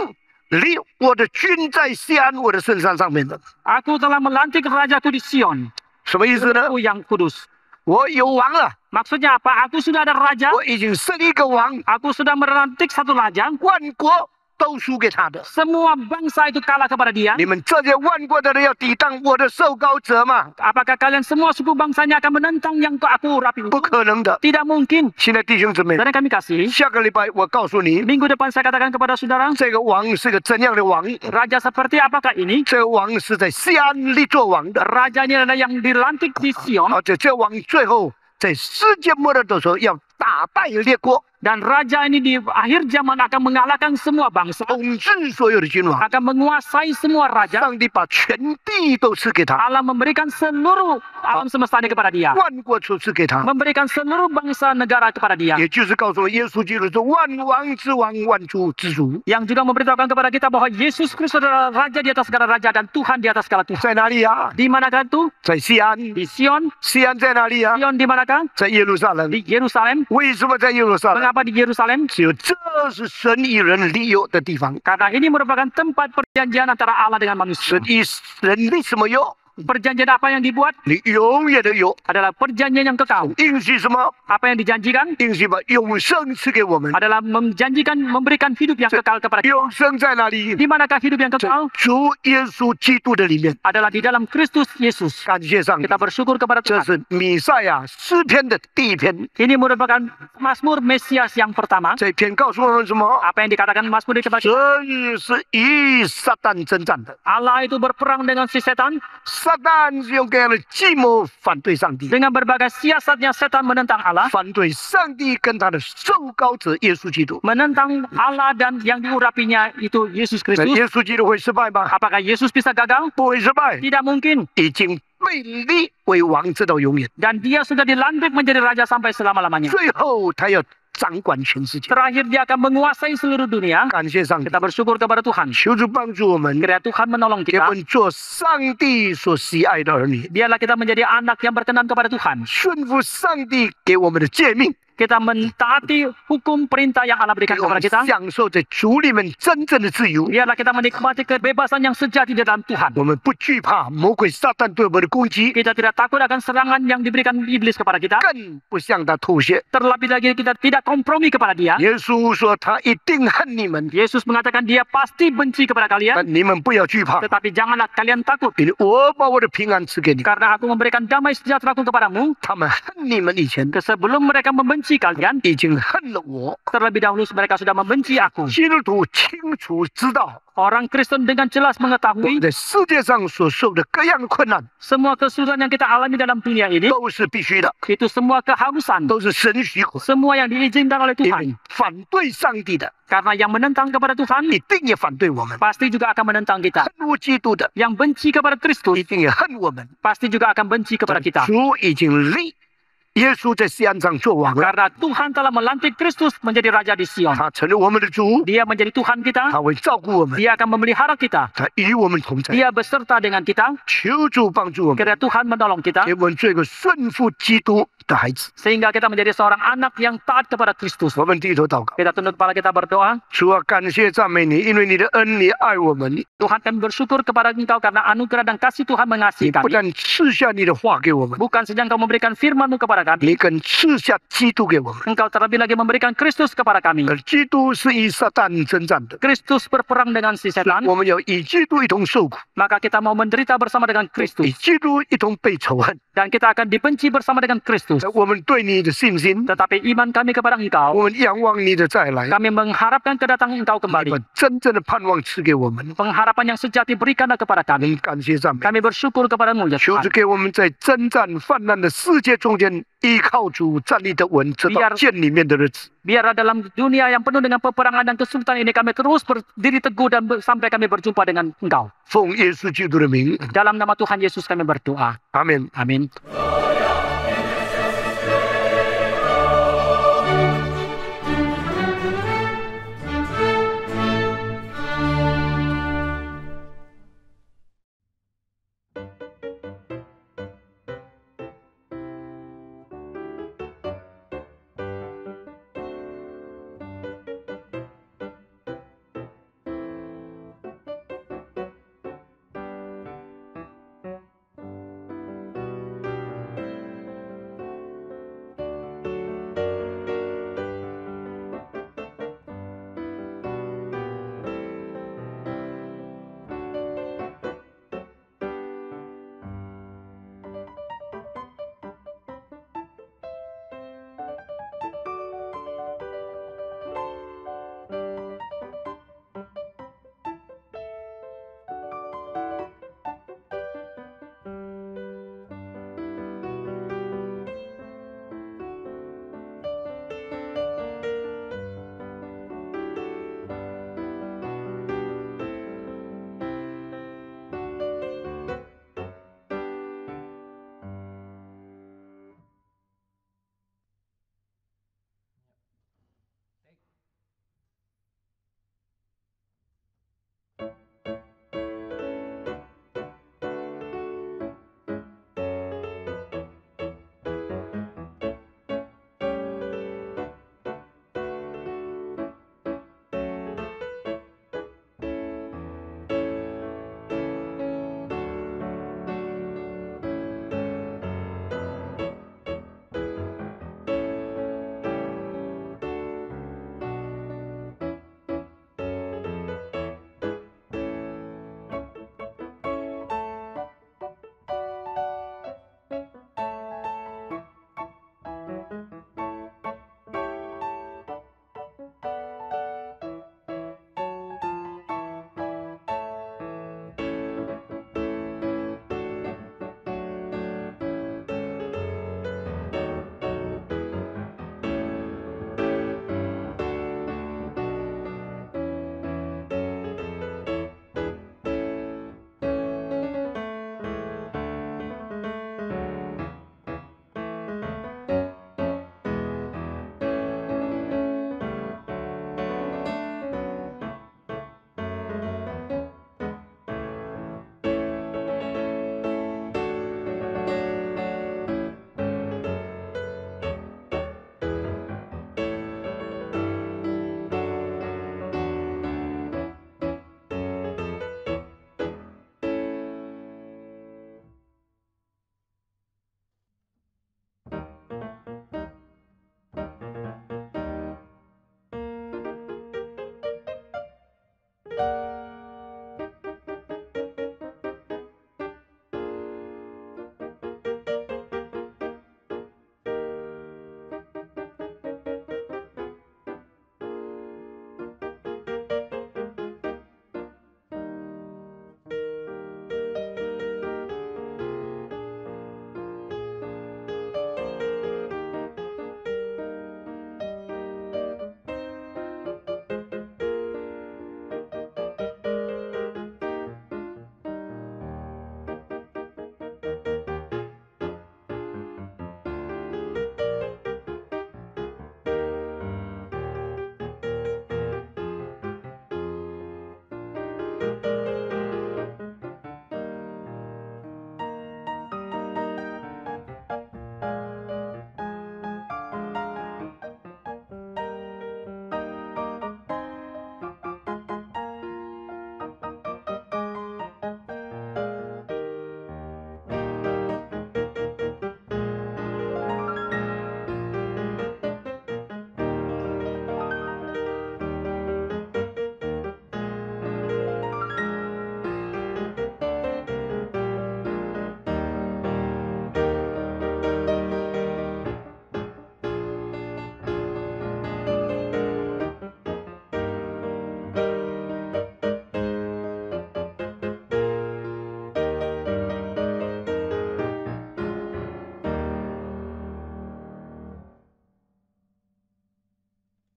立我的君在西安我的圣山上面了。 Aku telah melantik rajaku di Sion, 什么意思呢？ Aku yang kudus. 我有王了， Maksudnya apa? Aku sudah ada raja, 我已经设立一个王， aku sudah melantik satu raja, 万国都输给他的。 semua bangsa itu kalah kepada dia. 你们这些万国的人要抵挡我的受膏者吗？ Apakah kalian semua suku bangsanya akan menentang yang aku rapi 不 itu? 可能的。 Tidak mungkin. 现在弟兄姊妹， Dan yang kami kasih, 下个礼拜我告诉你， minggu depan saya katakan kepada saudara, 这个王是个怎样的王？ raja seperti apakah ini? 这个王是在西安立做王的， Raja ini adalah yang dilantik di Sion, 而且这王最后在世界末日的时候要打败列国， dan raja ini di akhir zaman akan mengalahkan semua bangsa, 统治所有的君王。 akan menguasai semua raja. 上帝把全地都赐给他， Allah memberikan seluruh alam semesta ini kepada dia, 万国都赐给他。 memberikan seluruh bangsa negara kepada dia, 也就是告诉我，耶稣基督是万王之王，万主之主。 yang juga memberitahukan kepada kita bahwa Yesus Kristus adalah raja di atas segala raja dan Tuhan di atas segala Tuhan. 在哪里呀、 Di manakah itu? 在西安。 Di Sion. 西安在哪里呀、 Sion di manakah? 在耶路撒冷。 Di Yerusalem. 为什么在耶路撒冷？ Mengapa di Yerusalem? 只有这是神与人立约的地方。 Karena ini merupakan tempat perjanjian antara Allah dengan manusia. 神与人立什么约？ Perjanjian apa yang dibuat? 你永远的约。 Adalah perjanjian yang kekal. 应许什么？ Apa yang dijanjikan? 应许把永生赐给我们。 Adalah menjanjikan memberikan hidup yang kekal kepada kita. 永生在哪里？ Di manakah hidup yang 在 kekal? 主耶稣基督的里面。 Adalah di dalam Kristus Yesus. 感谢上帝， Kita bersyukur kepada 这 Tuhan. 是弥赛亚诗篇的第一篇。 Ini merupakan Mazmur Mesias yang pertama. 这篇告诉我们什么？ Apa yang dikatakan Mazmur di tempat 神是与撒旦征战的， Allah itu berperang dengan si setan. 撒旦是用各样的计谋反对上帝， Dengan berbagai siasatnya setan menentang Allah. 反对上帝跟他的受膏者耶稣基督。 Menentang Allah dan yang diurapinya itu Yesus 那 Kristus. 耶稣基督会失败吗？ Apakah Yesus bisa gagal? 不会失败， Tidak mungkin. 已经被立为王直到永远。 Dan dia sudah dilantik menjadi raja sampai selama-lamanya. 最后他要掌管全世界。 Terakhir dia akan menguasai seluruh dunia. 感谢上帝， Kita bersyukur kepada Tuhan. 求主帮助我们， Kiranya Tuhan menolong 给 kita. 我们做上帝所喜爱的儿女， Biarlah kita menjadi anak yang berkenan kepada Tuhan. 顺服上帝给我们的诫命， Kita mentaati hukum perintah yang Allah 给 berikan 我们 kepada kita. 享受在主里面真正的自由。 Biarlah kita menikmati kebebasan yang sejati di dalam Tuhan. 我们不惧怕魔鬼撒旦对我们的攻击， Kita tidak takut akan serangan yang diberikan iblis kepada kita. 更不向他妥协。 Terlebih lagi kita tidak kompromi kepada dia. 耶稣说他一定恨你们， Yesus mengatakan dia pasti benci kepada 但 kalian. 你们不要惧怕， Tetapi janganlah kalian takut. 因为我把我的平安赐给你。 Karena aku memberikan damai sejahtera-Ku kepadamu. 他们恨你们以前， Sebelum mereka membenci kalian, 已经恨了我。 terlebih dahulu mereka sudah membenci aku. 基督徒清楚知道， Orang Kristen dengan jelas 我们 mengetahui 在世界上所受的各样的困难 semua kesulitan yang kita alami dalam dunia ini 都是必须的， itu semua keharusan, 都是神许可。 semua yang diizinkan oleh 因 Tuhan. 为反对上帝的， Karena yang menentang kepada Tuhan 一定也反对我们； pasti juga akan menentang kita. 恨恶基督的， Yang benci kepada 一 Kristus 定也恨我们。 pasti juga akan benci kepada kita. 主已经立耶稣在西安上做王了， Karena Tuhan telah melantik Kristus menjadi raja di Sion. 他成了我们的主， Dia menjadi Tuhan kita. 他会照顾我们， Dia akan memelihara kita. 他与我们同在。 Dia beserta dengan kita. 求主帮助我们， Kiranya Tuhan menolong kita. 给我们做一个顺服基督、的孩子。 Sehingga kita menjadi seorang anak yang taat kepada Kristus. 我们低头祷告， Kita tunduk kepala kita berdoa. 主啊，感谢赞美你，因为你的恩，你爱我们， Tuhan, kami bersyukur kepada Engkau karena anugerah dan kasih Tuhan 你 mengasihi 不 kami. 但赐下你的话给我们， Bukan saja Engkau memberikan firman-Mu kepada kami. 你更赐下基督给我们。 Engkau terlebih lagi memberikan Kristus kepada kami. 而基督是与撒旦征战的， Kristus berperang dengan si 所以 setan. 我们要与基督一同受苦， Maka kita mau menderita bersama dengan 与 Kristus. 基督一同被仇恨。 Dan kita akan dibenci bersama dengan Kristus. 我们对你的信心， Tetapi iman kami kepada Engkau, 我们仰望你的再来， kami mengharapkan kedatangan Engkau 你 kembali. 把真正的盼望赐给我们。 Pengharapan yang sejati berikanlah kepada 我 kami. 们感谢赞美， Kami bersyukur kepada-Mu, ya 求 Tuhan. 主给我们在征战泛滥的世界中间，依靠主站立的稳，直到 Biar- 见里面的日子。 Biarlah dalam dunia yang penuh dengan peperangan dan kesulitan ini kami terus berdiri teguh dan sampai kami berjumpa dengan Engkau. 奉耶稣基督的名， Dalam nama Tuhan Yesus kami berdoa. 阿门。 Amin.